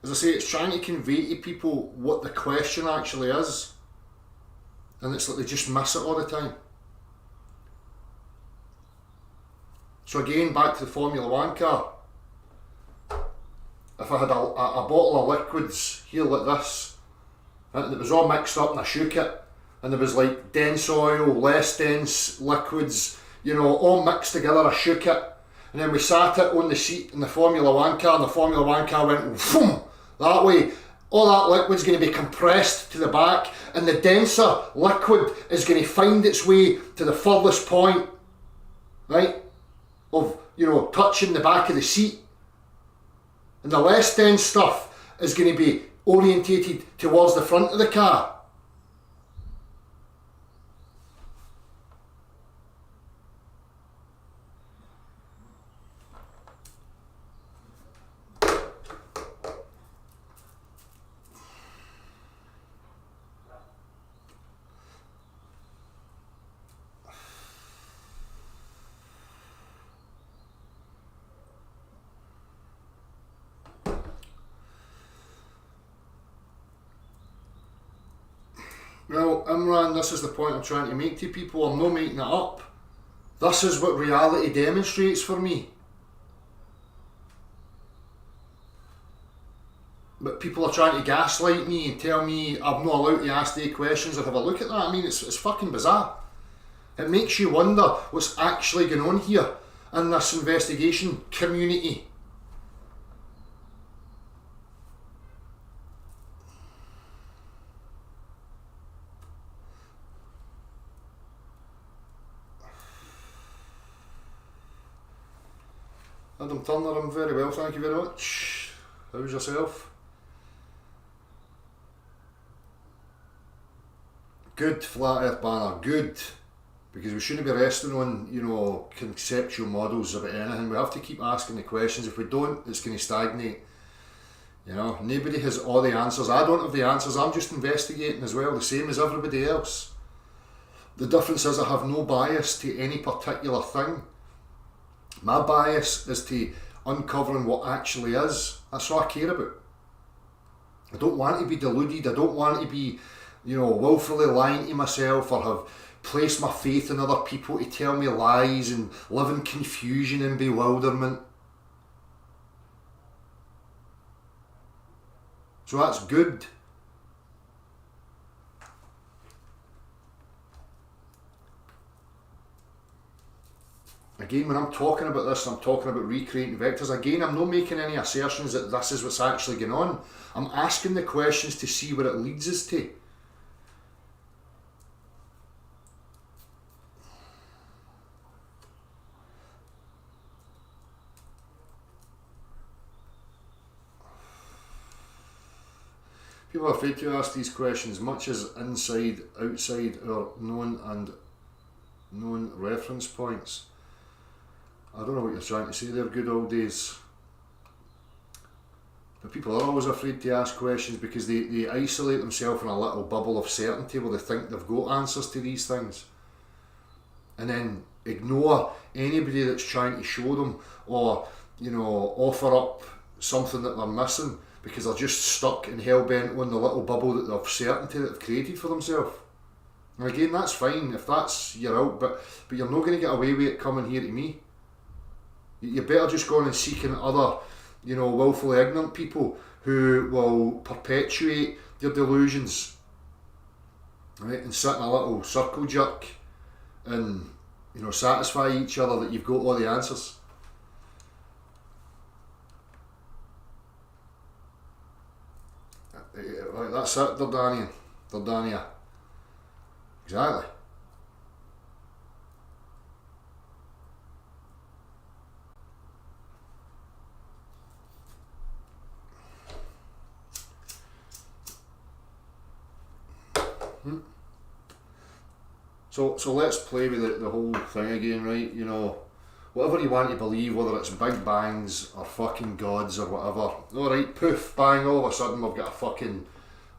As I say, it's trying to convey to people what the question actually is. And it's like they just miss it all the time. So again, back to the Formula 1 car. If I had a bottle of liquids here like this, and it was all mixed up and I shook it, and there was like dense oil, less dense liquids, you know, all mixed together, I shook it. And then we sat it on the seat in the Formula 1 car and the Formula 1 car went boom, that way. All that liquid's going to be compressed to the back and the denser liquid is going to find its way to the furthest point, right, of, you know, touching the back of the seat. And the less dense stuff is going to be orientated towards the front of the car. Well, Imran, this is the point I'm trying to make to people. I'm not making it up. This is what reality demonstrates for me. But people are trying to gaslight me and tell me I'm not allowed to ask the questions or have a look at that. I mean, it's fucking bizarre. It makes you wonder what's actually going on here in this investigation community. Adam Turner, I'm very well, thank you very much. How's yourself? Good, Flat Earth Banner, good. Because we shouldn't be resting on, you know, conceptual models about anything. We have to keep asking the questions. If we don't, it's going to stagnate. You know, nobody has all the answers. I don't have the answers. I'm just investigating as well, the same as everybody else. The difference is I have no bias to any particular thing. My bias is to uncovering what actually is. That's all I care about. I don't want to be deluded. I don't want to be, willfully lying to myself or have placed my faith in other people to tell me lies and live in confusion and bewilderment. So that's good. Again, when I'm talking about this, I'm talking about recreating vectors. Again, I'm not making any assertions that this is what's actually going on. I'm asking the questions to see where it leads us to. People are afraid to ask these questions, much as inside, outside our known and known reference points. I don't know what you're trying to say there, good old days. But people are always afraid to ask questions because they isolate themselves in a little bubble of certainty where they think they've got answers to these things. And then ignore anybody that's trying to show them or, offer up something that they're missing because they're just stuck and hell-bent on the little bubble of certainty that they've created for themselves. And again, that's fine if that's your out, but you're not going to get away with it coming here to me. You better just go on and seeking other, willfully ignorant people who will perpetuate their delusions, right, and sit in a little circle jerk and, satisfy each other that you've got all the answers. Right, that's it, Dardania. Exactly. So let's play with the whole thing again, right? Whatever you want to believe, whether it's Big Bangs or fucking gods or whatever. Alright, poof, bang, all of a sudden we've got a fucking...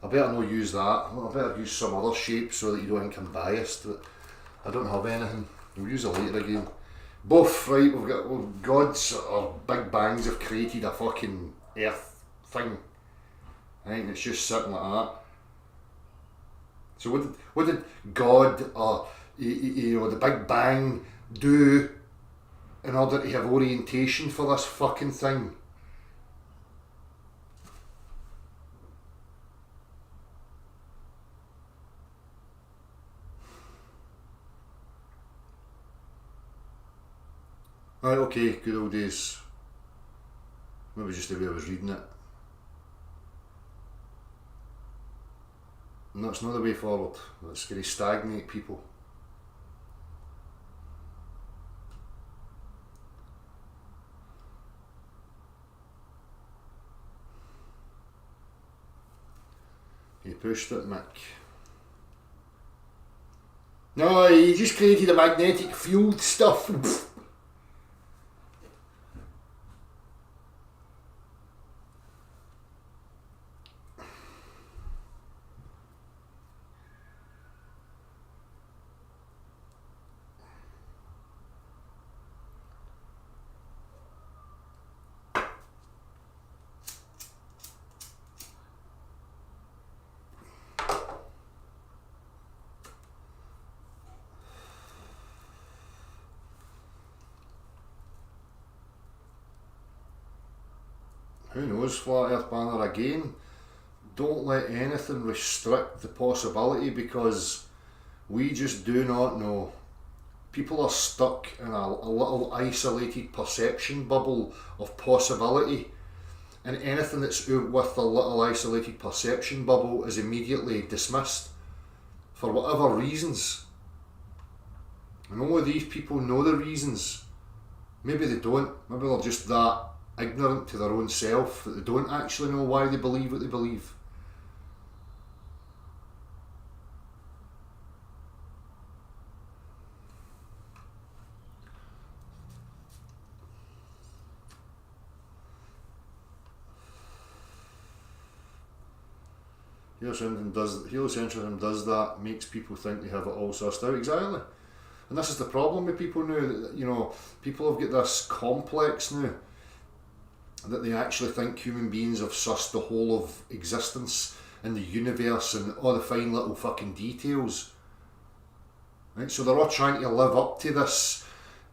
I better not use that. I better use some other shape so that you don't think I'm biased. But I don't have anything. We'll use it later again. Both, right, we've got gods or Big Bangs have created a fucking earth thing. Right, and it's just sitting like that. So what did God or the Big Bang do in order to have orientation for this fucking thing? Right, okay, good old days. Maybe just the way I was reading it. And that's not the way forward. It's going to stagnate people. You pushed it, Mick. No, you just created a magnetic field stuff. Who knows, Flat Earth Banner, again, don't let anything restrict the possibility because we just do not know. People are stuck in a little isolated perception bubble of possibility, and anything that's out with the little isolated perception bubble is immediately dismissed for whatever reasons. And only these people know the reasons. Maybe they don't, maybe they're just that ignorant to their own self that they don't actually know why they believe what they believe. Heliocentrism does that, makes people think they have it all sussed out. Exactly. And this is the problem with people now. You know, people have got this complex now that they actually think human beings have sussed the whole of existence in the universe and all the fine little fucking details. Right? So they're all trying to live up to this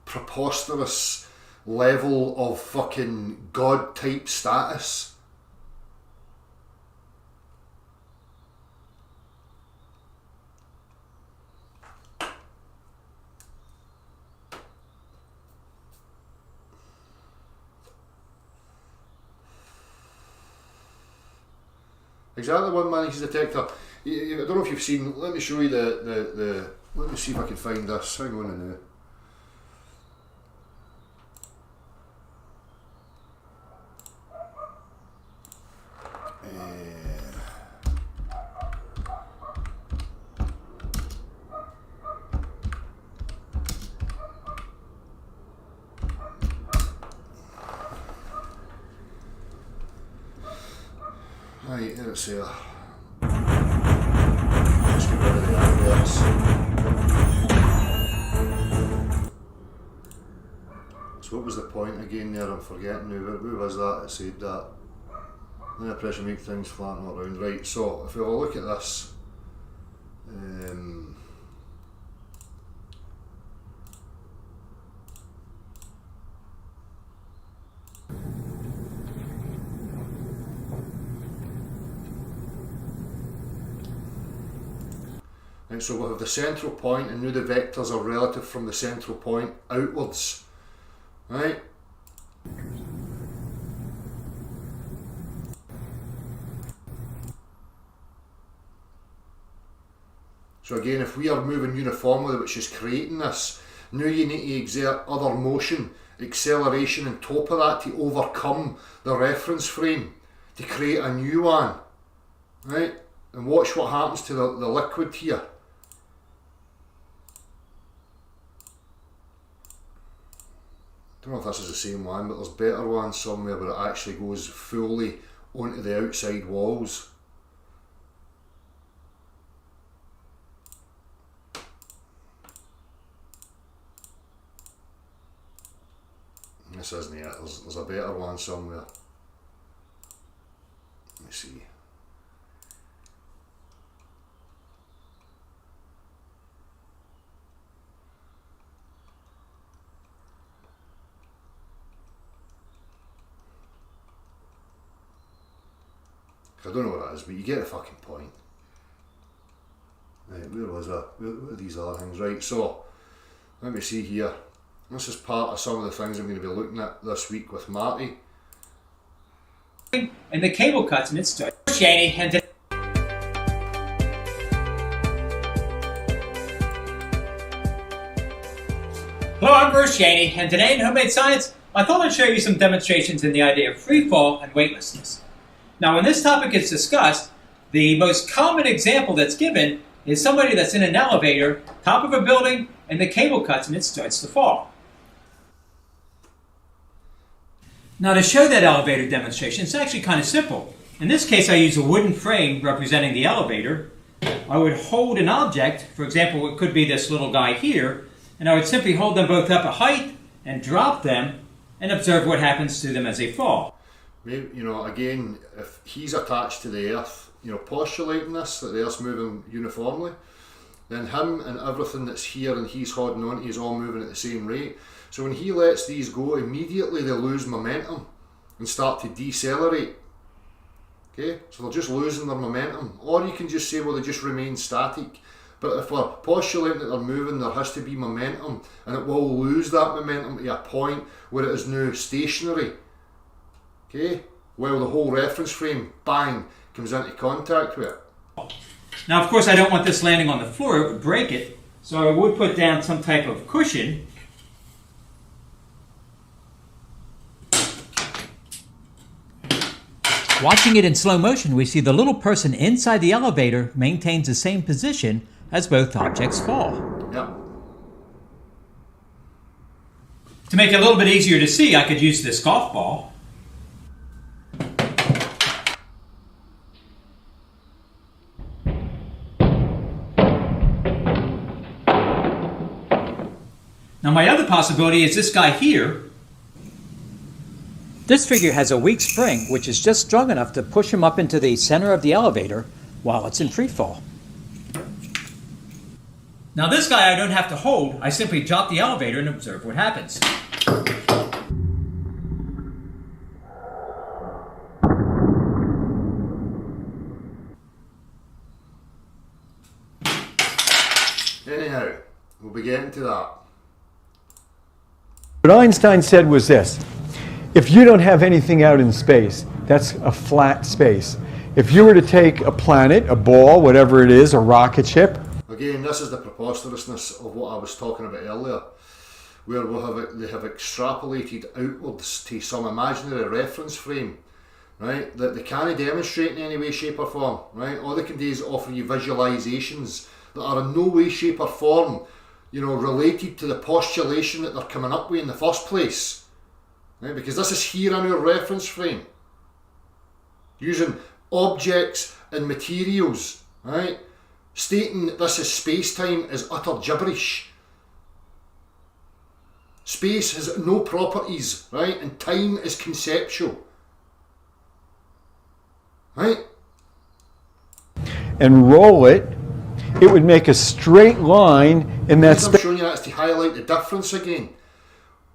preposterous level of fucking God type status. Exactly, one man, he's a detector. I don't know if you've seen, let me show you the let me see if I can find this. Hang on a minute. Right, here it's here. Let's get rid of the adverts. So what was the point again there? I'm forgetting now. Where was that? It said that. Linear pressure make things flat, not round. Right, so if we have a look at this. Right, so we have the central point, and now the vectors are relative from the central point outwards. Right? So again, if we are moving uniformly, which is creating this, now you need to exert other motion, acceleration on top of that to overcome the reference frame, to create a new one. Right? And watch what happens to the liquid here. I don't know if this is the same one, but there's better ones somewhere where it actually goes fully onto the outside walls. This isn't it, there's a better one somewhere. Let me see. I don't know what it is, but you get the fucking point. Right, where was that? Where are these other things? Right, so, let me see here. This is part of some of the things I'm going to be looking at this week with Marty. And the cable cuts and it starts. Shady and Hello, I'm Bruce Shaney, and today in Homemade Science, I thought I'd show you some demonstrations in the idea of free fall and weightlessness. Now, when this topic is discussed, the most common example that's given is somebody that's in an elevator, top of a building, and the cable cuts and it starts to fall. Now, to show that elevator demonstration, it's actually kind of simple. In this case, I use a wooden frame representing the elevator. I would hold an object, for example, it could be this little guy here, and I would simply hold them both up a height and drop them and observe what happens to them as they fall. Maybe, you know, again, if he's attached to the earth, you know, postulating this, that the earth's moving uniformly, then him and everything that's here and he's holding on to is all moving at the same rate. So when he lets these go, immediately they lose momentum and start to decelerate. Okay, so they're just losing their momentum. Or you can just say, well, they just remain static. But if we're postulating that they're moving, there has to be momentum, and it will lose that momentum to a point where it is now stationary. Okay, while the whole reference frame, bang, comes into contact with it. Now, of course, I don't want this landing on the floor, it would break it, so I would put down some type of cushion. Watching it in slow motion, we see the little person inside the elevator maintains the same position as both objects fall. Yep. To make it a little bit easier to see, I could use this golf ball. Now my other possibility is this guy here. This figure has a weak spring, which is just strong enough to push him up into the center of the elevator while it's in free fall. Now this guy I don't have to hold. I simply drop the elevator and observe what happens. Anyhow, we'll be getting to that. What Einstein said was this: if you don't have anything out in space, that's a flat space. If you were to take a planet, a ball, whatever it is, a rocket ship. Again, this is the preposterousness of what I was talking about earlier, where they have extrapolated outwards to some imaginary reference frame, right? That they can't demonstrate in any way, shape or form, right? All they can do is offer you visualizations that are in no way, shape or form, related to the postulation that they're coming up with in the first place, right? Because this is here in our reference frame, using objects and materials, right? Stating that this is space-time is utter gibberish. Space has no properties, right? And time is conceptual, right? And roll it, it would make a straight line in that space. I'm showing you that to highlight the difference again.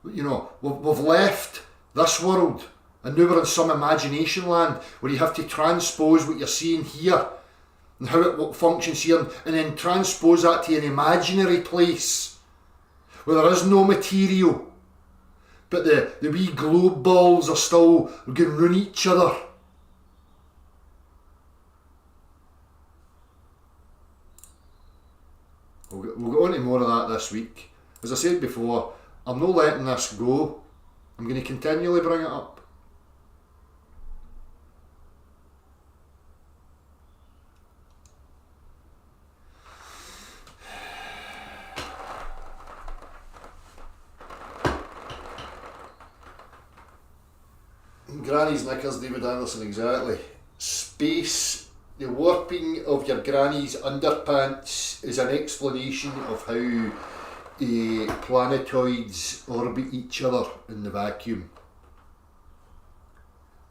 We've left this world and now we're in some imagination land where you have to transpose what you're seeing here and how it functions here and then transpose that to an imaginary place where there is no material, but the wee globe balls are still going round each other. We'll go on to more of that this week. As I said before, I'm not letting this go. I'm going to continually bring it up. Granny's knickers, David Anderson, exactly. Space, the warping of your granny's underpants is an explanation of how planetoids orbit each other in the vacuum.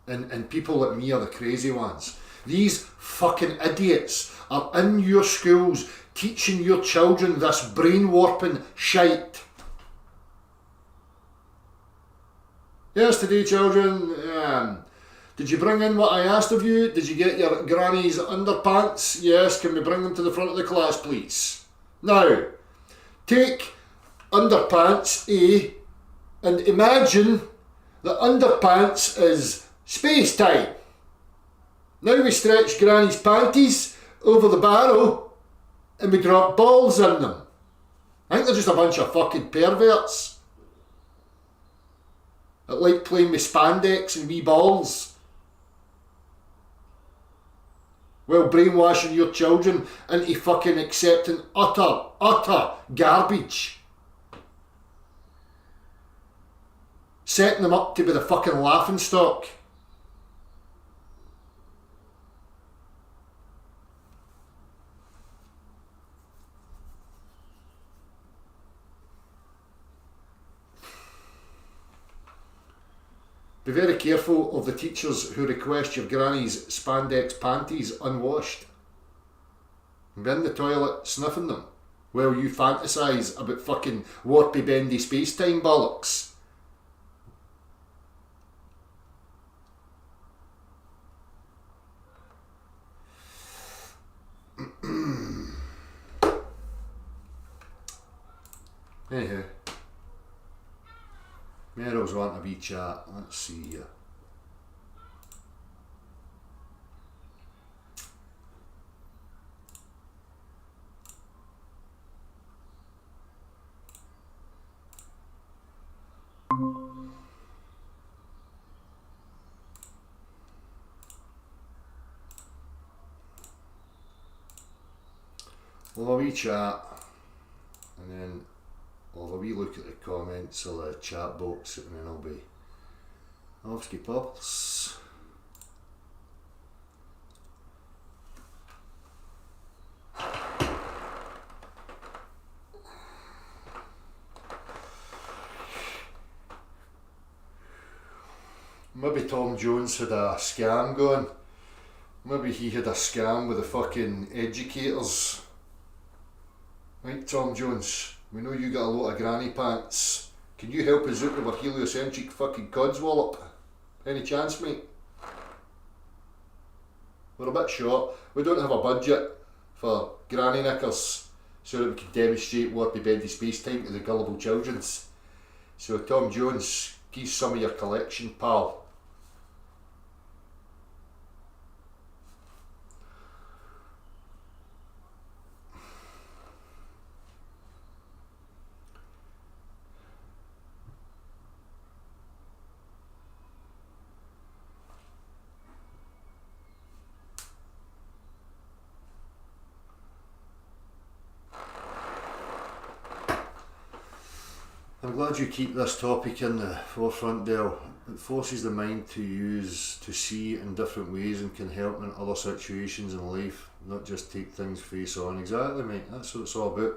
And people like me are the crazy ones. These fucking idiots are in your schools teaching your children this brain warping shite. Yes, today, children, did you bring in what I asked of you? Did you get your granny's underpants? Yes, can we bring them to the front of the class, please? Now, take underpants A and imagine that underpants is space-time. Now we stretch granny's panties over the barrel and we drop balls in them. I think they're just a bunch of fucking perverts that like playing with spandex and wee balls while brainwashing your children into fucking accepting utter garbage. Setting them up to be the fucking laughing stock. Be very careful of the teachers who request your granny's spandex panties unwashed. Be in the toilet sniffing them while you fantasise about fucking warpy bendy space-time bollocks. Anyhow. Meryl's wanting a wee chat. Let's see here. We'll have a wee chat and then I'll have a wee look at the comments or the chat box and then I'll be off to pops. Maybe Tom Jones had a scam going. Maybe he had a scam with the fucking educators. Right, Tom Jones, we know you got a lot of granny pants. Can you help us out with our heliocentric fucking codswallop? Any chance, mate? We're a bit short. We don't have a budget for granny knickers so that we can demonstrate warpy bendy space time to the gullible childrens. So Tom Jones, give some of your collection, pal. I'm glad you keep this topic in the forefront, Del. It forces the mind to see in different ways and can help in other situations in life, not just take things face on. Exactly, mate. That's what it's all about.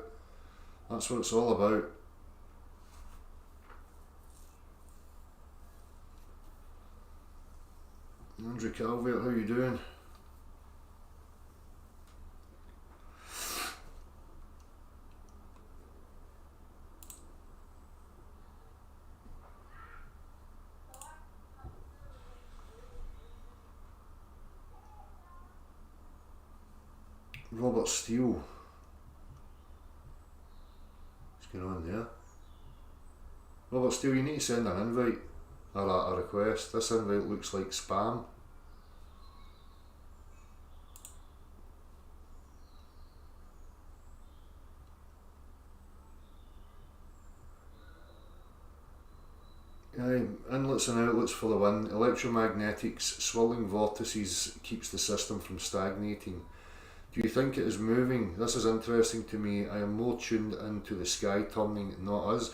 That's what it's all about. Andrew Calvert, how you doing? Robert Steele. What's going on there? Robert Steele, you need to send an invite or a request. This invite looks like spam. Inlets and outlets for the win. Electromagnetics, swirling vortices keeps the system from stagnating. Do you think it is moving? This is interesting to me. I am more tuned into the sky turning, not us.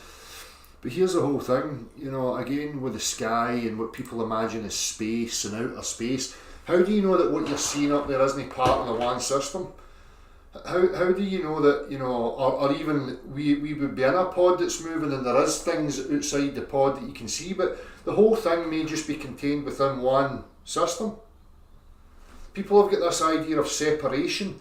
But here's the whole thing, you know, again with the sky and what people imagine as space and outer space. How do you know that what you're seeing up there isn't part of the one system? How do you know that, you know, or even we would be in a pod that's moving and there is things outside the pod that you can see, but the whole thing may just be contained within one system. People have got this idea of separation,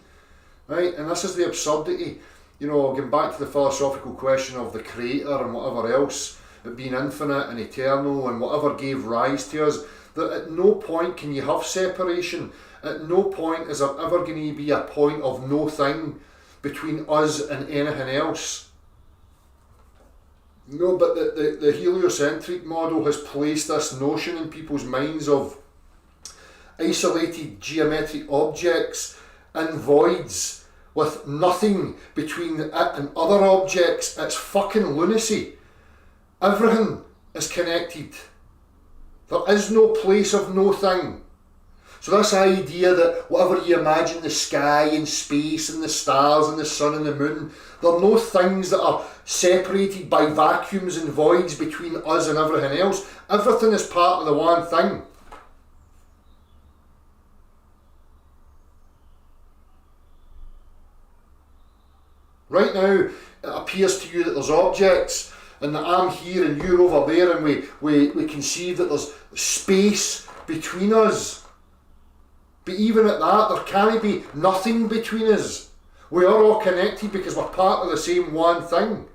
right? And this is the absurdity. You know, going back to the philosophical question of the creator and whatever else, it being infinite and eternal and whatever gave rise to us, that at no point can you have separation. At no point is there ever going to be a point of no thing between us and anything else. No, but the heliocentric model has placed this notion in people's minds of isolated geometric objects and voids with nothing between it and other objects. It's fucking lunacy. Everything is connected. There is no place of no thing. So this idea that whatever you imagine, the sky and space and the stars and the sun and the moon, there are no things that are separated by vacuums and voids between us and everything else. Everything is part of the one thing. Right now, it appears to you that there's objects and that I'm here and you're over there, and we conceive that there's space between us. But even at that, there can't be nothing between us. We are all connected because we're part of the same one thing.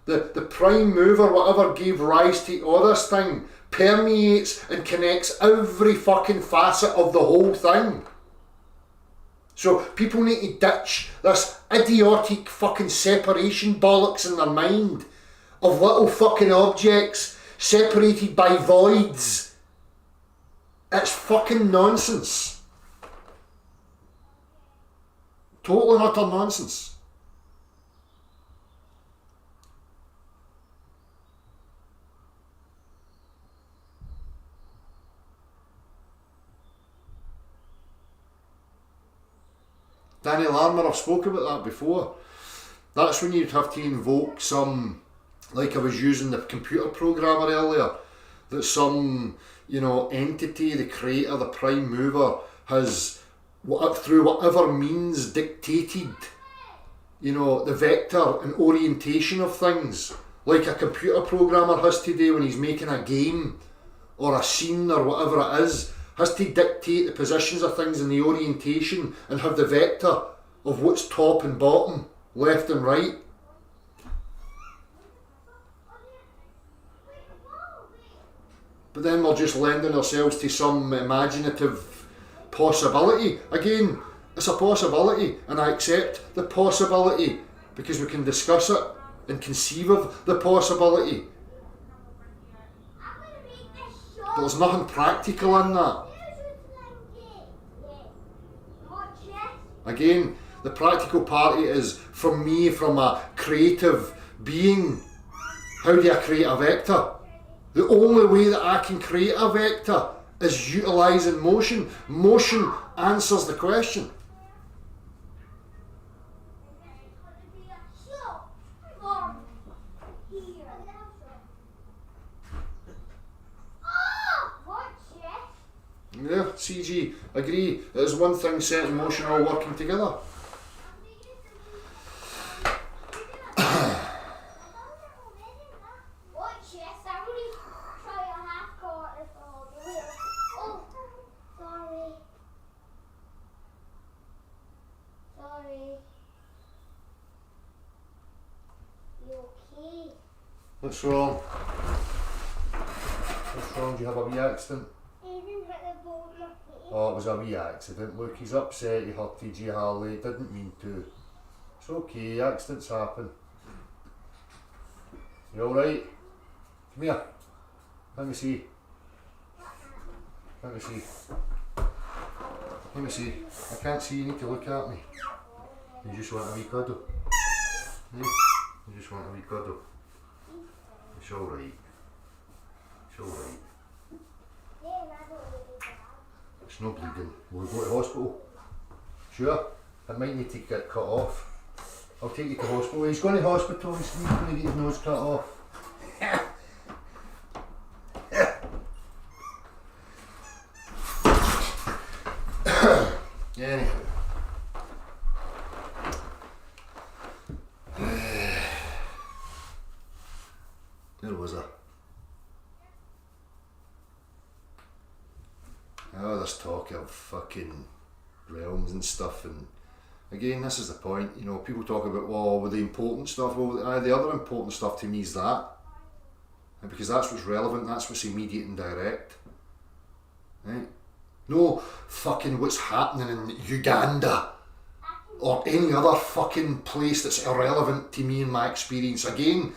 The prime mover, whatever gave rise to all this thing, permeates and connects every fucking facet of the whole thing. So people need to ditch this idiotic fucking separation bollocks in their mind of little fucking objects separated by voids. It's fucking nonsense. Total and utter nonsense. Danny Larmer, I've spoken about that before. That's when you'd have to invoke some, like I was using the computer programmer earlier, that some, you know, entity, the creator, the prime mover, has, through whatever means, dictated, you know, the vector and orientation of things, like a computer programmer has today when he's making a game or a scene or whatever it is has to dictate the positions of things and the orientation and have the vector of what's top and bottom, left and right. But then we're just lending ourselves to some imaginative possibility. Again, it's a possibility, and I accept the possibility because we can discuss it and conceive of the possibility. But there's nothing practical in that. Again, the practical part is, from me, from a creative being, how do I create a vector? The only way that I can create a vector is utilising motion. Motion answers the question. Yeah, CG, agree. It is one thing set in motion all working together. What's wrong? What's wrong? Do you have a wee accident? Oh, it was a wee accident. Look, he's upset, he hurted you, Harley. Didn't mean to. It's okay, accidents happen. You alright? Come here. Let me see. Let me see. Let me see. I can't see, you need to look at me. You just want a wee cuddle. You just want a wee cuddle. It's alright. It's alright. It's no bleeding. Will we go to hospital? Sure. It might need to get cut off. I'll take you to hospital. He's going to hospital. He's going to get his nose cut off. Anyhow. Where was I? Oh, this talk of fucking realms and stuff, and again, this is the point, you know, people talk about, well, with the important stuff, well, the other important stuff to me is that, and because that's what's relevant, that's what's immediate and direct, right? No fucking what's happening in Uganda, or any other fucking place that's irrelevant to me and my experience. Again,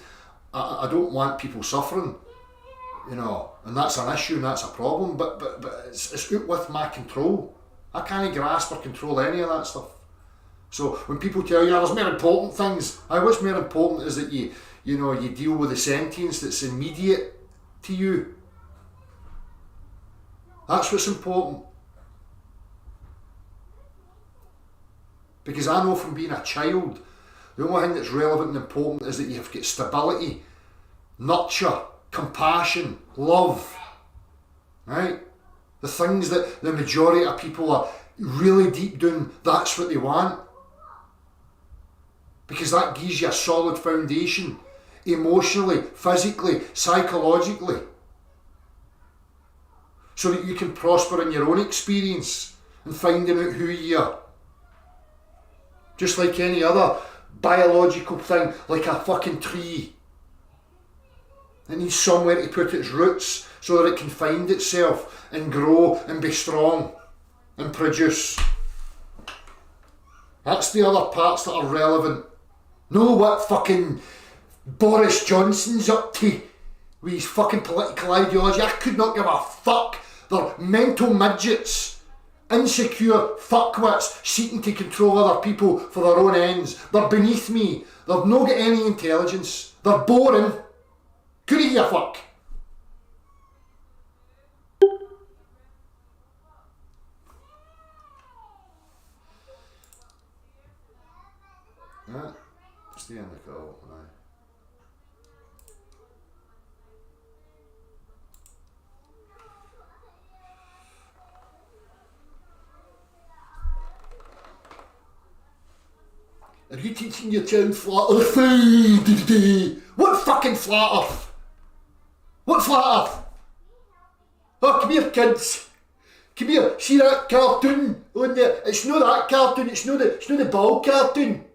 I don't want people suffering, you know, and that's an issue and that's a problem, but it's out with my control. I can't grasp or control any of that stuff. So when people tell you, there's more important things, what's more important is that you deal with the sentience that's immediate to you. That's what's important. Because I know from being a child, the only thing that's relevant and important is that you've got stability, nurture, compassion, love, right? The things that the majority of people are really deep down, that's what they want. Because that gives you a solid foundation, emotionally, physically, psychologically, so that you can prosper in your own experience and finding out who you are. Just like any other biological thing, like a fucking tree. It needs somewhere to put its roots so that it can find itself and grow and be strong and produce. That's the other parts that are relevant. Know what fucking Boris Johnson's up to with his fucking political ideology. I could not give a fuck. They're mental midgets. Insecure fuckwits seeking to control other people for their own ends. They're beneath me. They've not got any intelligence. They're boring. Couldn't give a fuck. Yeah, stay in the call. Aye. Are you teaching your child flat earth? What fucking flat earth? What flat earth? come here, kids. Come here. See that cartoon on the? It's not that cartoon. It's not the ball cartoon.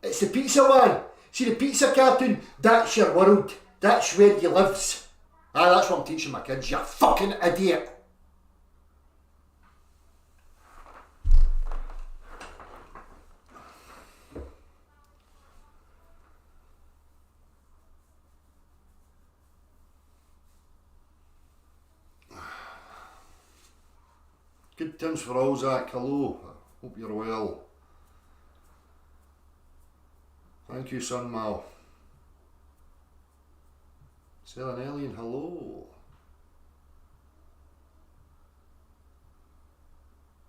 It's the pizza one. See the pizza cartoon? That's your world. That's where you lives. Ah, that's what I'm teaching my kids. You fucking idiot. Good times for all, Zach. Hello. Hope you're well. Thank you, son Mal. Selling Alien, hello.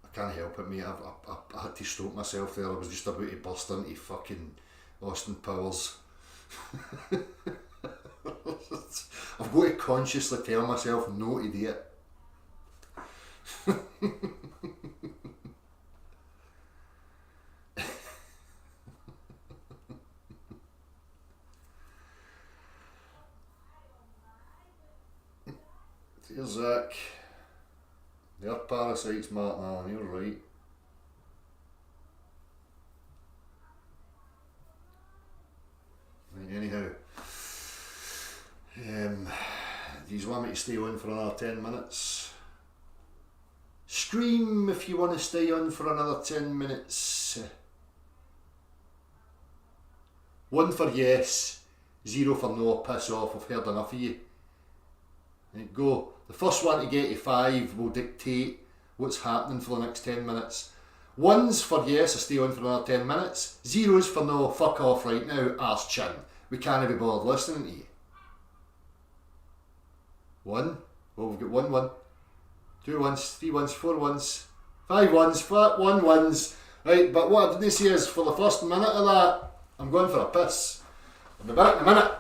I can't help it, mate. I had to stop myself there. I was just about to burst into fucking Austin Powers. I've got to consciously tell myself no to do it. Here's Zach. They're parasites, Martin Allen, you're right. Right, anyhow. Do you want me to stay on for another 10 minutes? Scream if you want to stay on for another 10 minutes. 1 for yes, 0 for no, piss off, I've heard enough of you. Right, go. The first one to get to 5 will dictate what's happening for the next 10 minutes. 1's for yes, I stay on for another 10 minutes. 0's for no, fuck off right now, arse chin. We can't be bothered listening to you. 1. Well, we've got 1. 2 1s, 3 1s, 4 1s, 5 1s, 1 1s. Right, but what I didn't say is for the first minute of that, I'm going for a piss. I'll be back in a minute.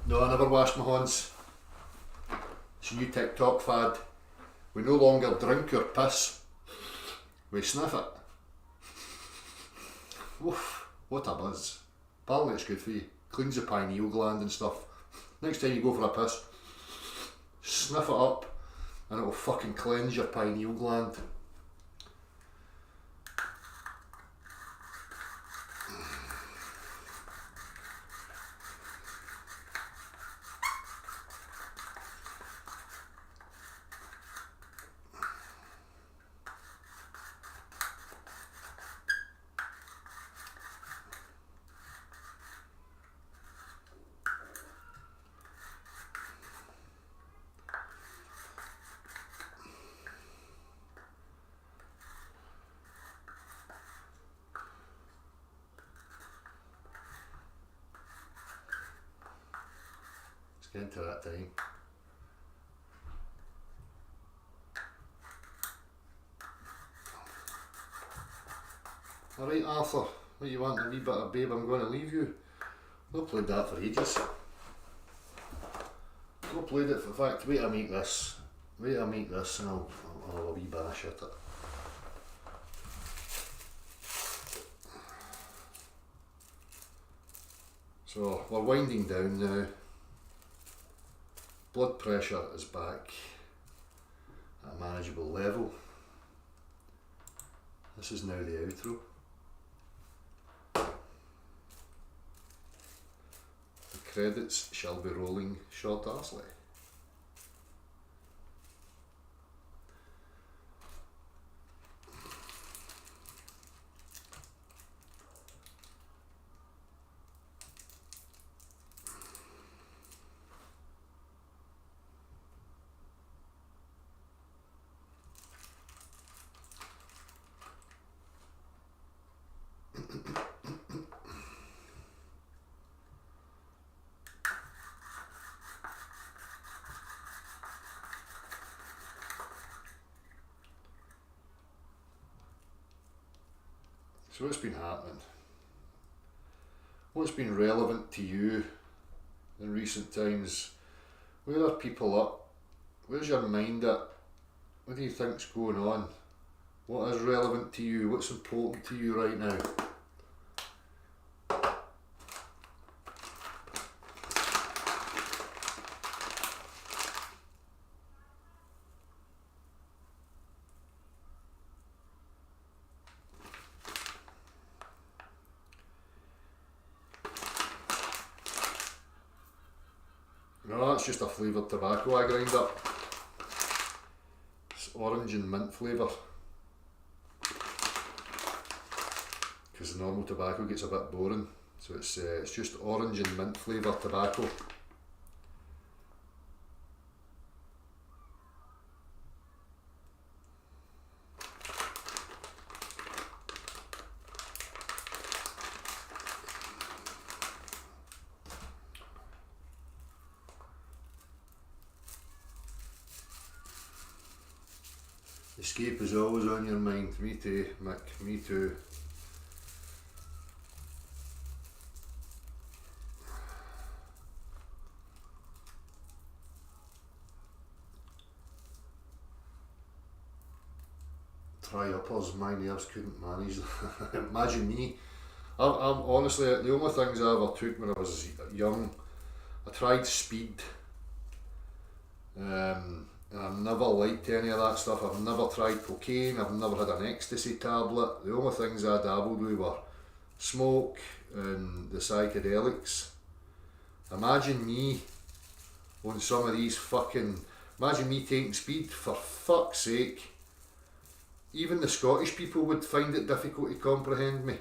No, I never wash my hands. It's a new TikTok fad. We no longer drink or piss. We sniff it. Oof, what a buzz. Apparently it's good for you. Cleans the pineal gland and stuff. Next time you go for a piss, sniff it up and it'll fucking cleanse your pineal gland. getting to that time. Alright Arthur, what you want, a wee bit of Babe I'm Gonna Leave You? I've played that for ages. I've played it, in fact, wait till I make this and I'll have a wee bash at it. So we're winding down now. Blood pressure is back at a manageable level. This is now the outro. The credits shall be rolling shortly. So what's been happening? What's been relevant to you in recent times? Where are people up? Where's your mind at? What do you think's going on? What is relevant to you? What's important to you right now? No, that's just a flavoured tobacco I grind up. It's orange and mint flavour. Because the normal tobacco gets a bit boring. So it's just orange and mint flavour tobacco. Escape is always on your mind. Me too, Mick, me too. Tri-uppers, my nerves couldn't manage. Imagine me. I'm honestly, the only things I ever took when I was young, I tried speed. And I've never liked any of that stuff. I've never tried cocaine, I've never had an ecstasy tablet. The only things I dabbled with were smoke and the psychedelics. Imagine me on some of these fucking... Imagine me taking speed, for fuck's sake. Even the Scottish people would find it difficult to comprehend me.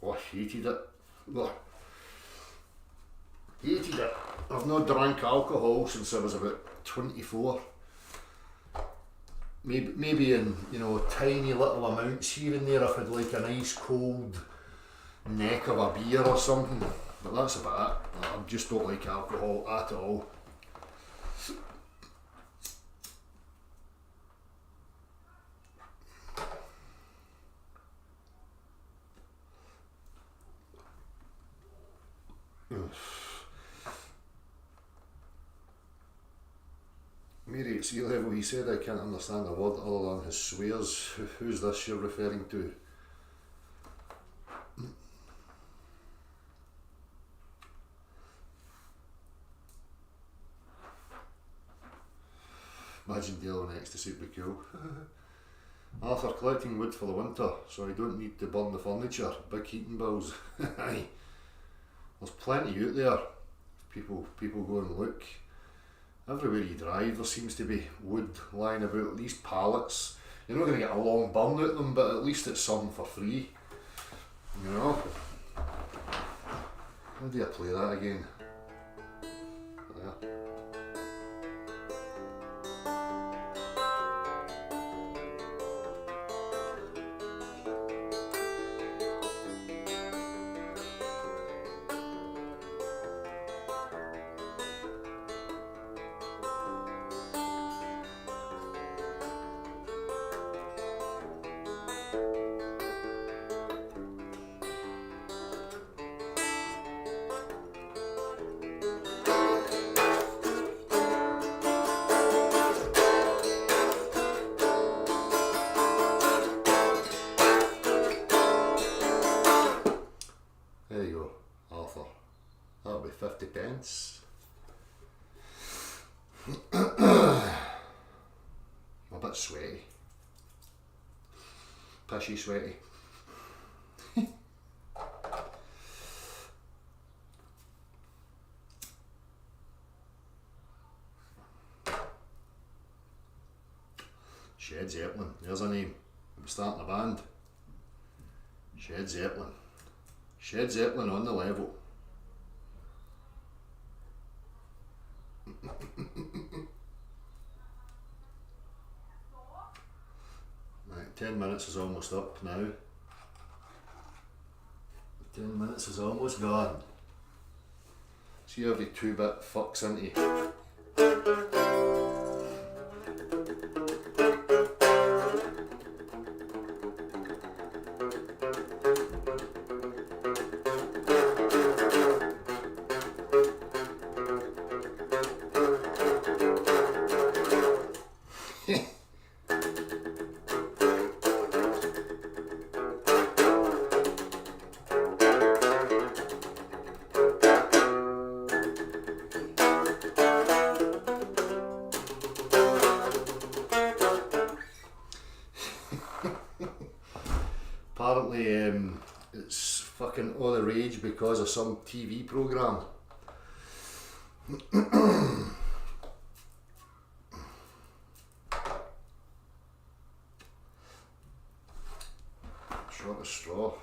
Oh, I hated it. Ugh. Hated it. I've not drank alcohol since I was about 24. Maybe in, you know, tiny little amounts here and there if I'd like a nice cold neck of a beer or something. But that's about it. I just don't like alcohol at all. Mary at sea level, he said I can't understand a word other than his swears. Who's this you're referring to? Imagine dealing with ecstasy would be cool. Arthur, collecting wood for the winter, so I don't need to burn the furniture. Big heating bills. Aye. There's plenty out there. People go and look. Everywhere you drive there seems to be wood lying about, at least pallets. You're not going to get a long burn out of them, but at least it's some for free. You know? How do I play that again? There. 50 pence. I'm a bit sweaty. Pishy sweaty. Shed Zeppelin, there's a name. I'm starting a band. Shed Zeppelin. Shed Zeppelin on the level. Right, 10 minutes is almost up now. 10 minutes is almost gone. See how the 2-bit fucks into you. Apparently it's fucking all the rage because of some TV programme. Short of straw.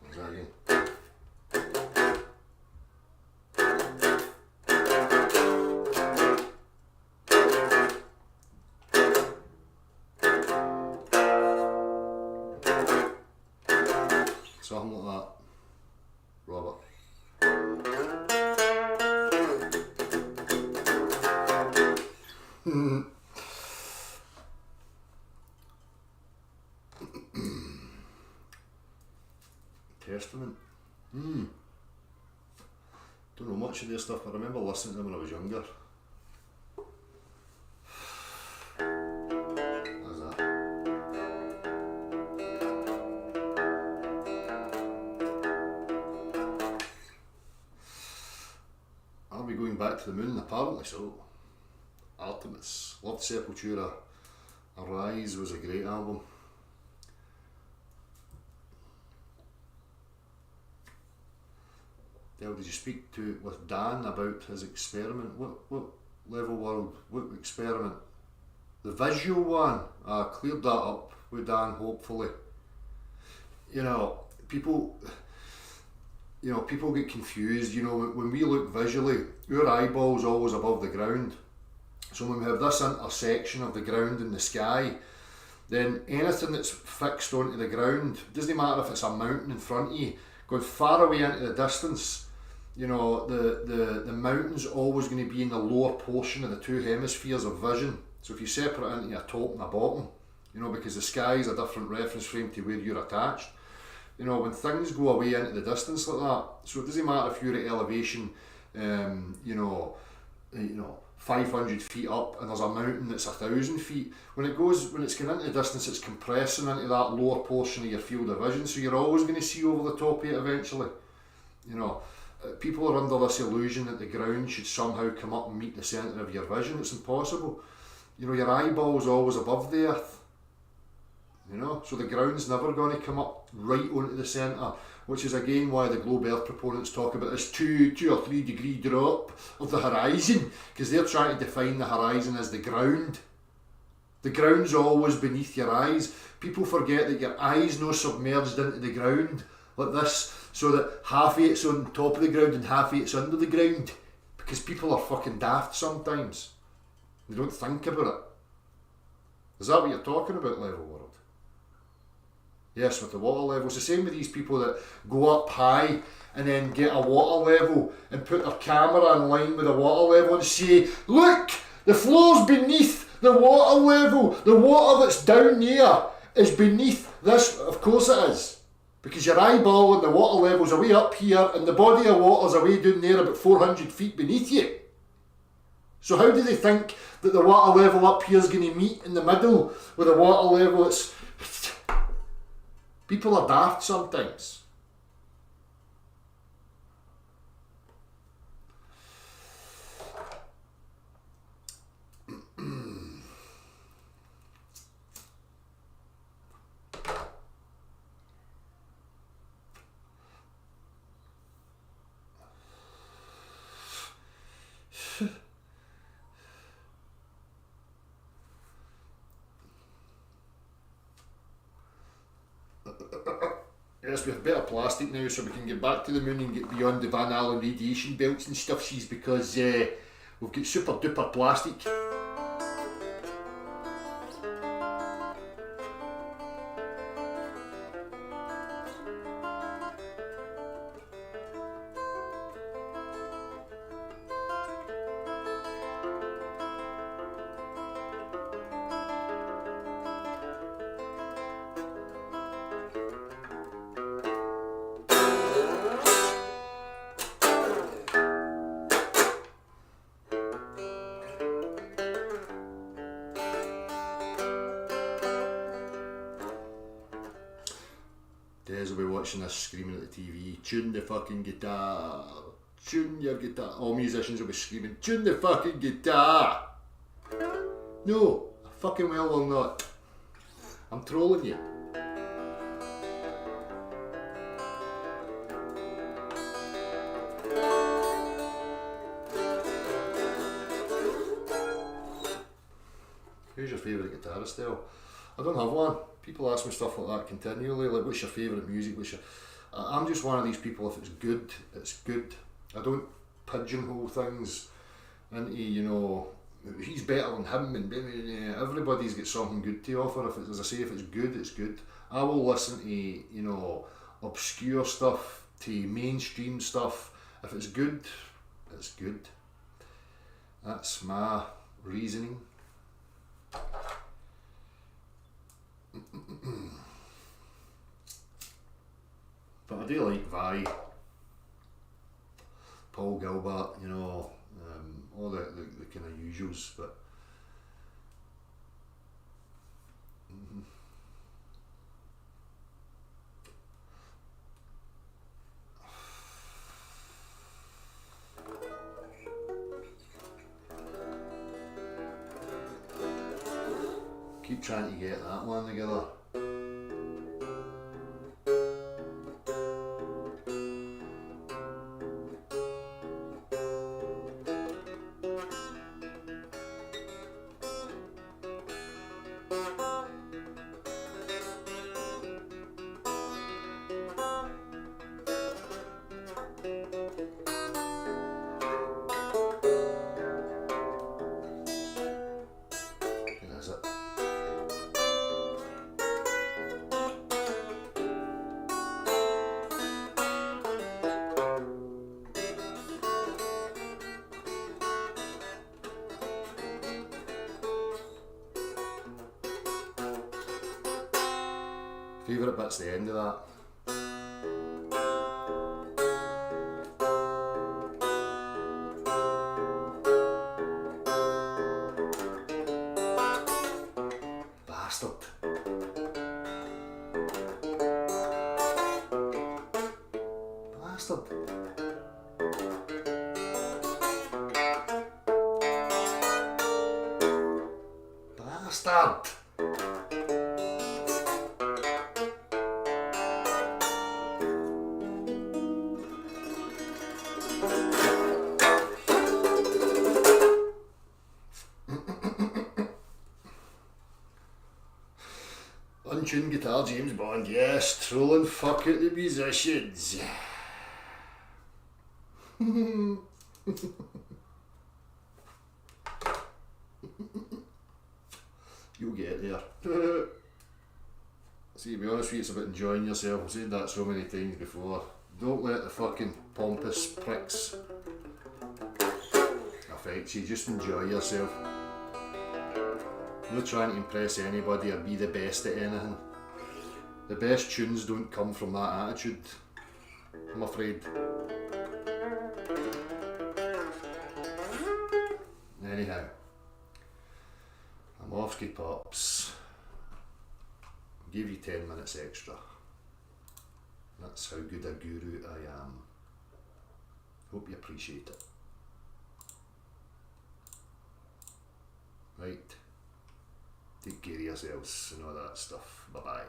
What's that again? Something like that, Robert. Testament. Don't know much of their stuff, but I remember listening to them when I was younger. How's that? Are we going back to the moon? Apparently so. Artemis. Loved Sepultura. Arise was a great album. Did you speak with Dan about his experiment? What level world? What experiment? The visual one. I cleared that up with Dan, hopefully. People get confused. When we look visually, our eyeball's always above the ground. So when we have this intersection of the ground and the sky, then anything that's fixed onto the ground, doesn't matter if it's a mountain in front of you, going far away into the distance, the mountain's always going to be in the lower portion of the two hemispheres of vision. So if you separate into a top and a bottom, because the sky is a different reference frame to where you're attached, when things go away into the distance like that, so it doesn't matter if you're at elevation, 500 feet up and there's a mountain that's 1,000 feet. When it's going into the distance, it's compressing into that lower portion of your field of vision, so you're always going to see over the top of it eventually. People are under this illusion that the ground should somehow come up and meet the centre of your vision. It's impossible. Your eyeball's always above the earth. So the ground's never going to come up right onto the centre, which is again why the globe earth proponents talk about this 2 or 3 degree drop of the horizon, because they're trying to define the horizon as the ground. The ground's always beneath your eyes. People forget that your eye's not submerged into the ground like this, so that half of it's on top of the ground and half of it's under the ground, because people are fucking daft sometimes. They don't think about it. Is that what you're talking about, Level World? Yes, with the water level. It's the same with these people that go up high and then get a water level and put their camera in line with the water level and say, look, the floor's beneath the water level. The water that's down there is beneath this. Of course it is. Because your eyeball and the water level's away up here and the body of water's away down there about 400 feet beneath you. So how do they think that the water level up here is going to meet in the middle with the water level that's... People are daft sometimes. Yes, we have better plastic now, so we can get back to the moon and get beyond the Van Allen radiation belts and stuff, because we've got super duper plastic. Des will be watching this screaming at the TV, tune the fucking guitar, tune your guitar. All musicians will be screaming, tune the fucking guitar. No, I fucking well will not. I'm trolling you. Who's your favourite guitarist, Del? I don't have one. People ask me stuff like that continually, like what's your favourite music, I'm just one of these people, if it's good, it's good. I don't pigeonhole things into, he's better than him, and everybody's got something good to offer. If it's, as I say, if it's good, it's good. I will listen to, obscure stuff, to mainstream stuff. If it's good, it's good. That's my reasoning. But I do like Vi, Paul Gilbert, all the kind of usuals, but keep trying to get that one together. Favourite bit's the end of that. Bastard. Bastard. Bastard. Untuned guitar, James Bond, yes, trolling fuck out the musicians. You'll get there. See, to be honest with you, it's about enjoying yourself. I've said that so many times before. Don't let the fucking pompous pricks affect you, just enjoy yourself. Not trying to impress anybody or be the best at anything. The best tunes don't come from that attitude, I'm afraid. Anyhow, I'm off, ski pops. I'll give you 10 minutes extra. That's how good a guru I am. Hope you appreciate it. Right. Take care of yourselves and all that stuff. Bye bye.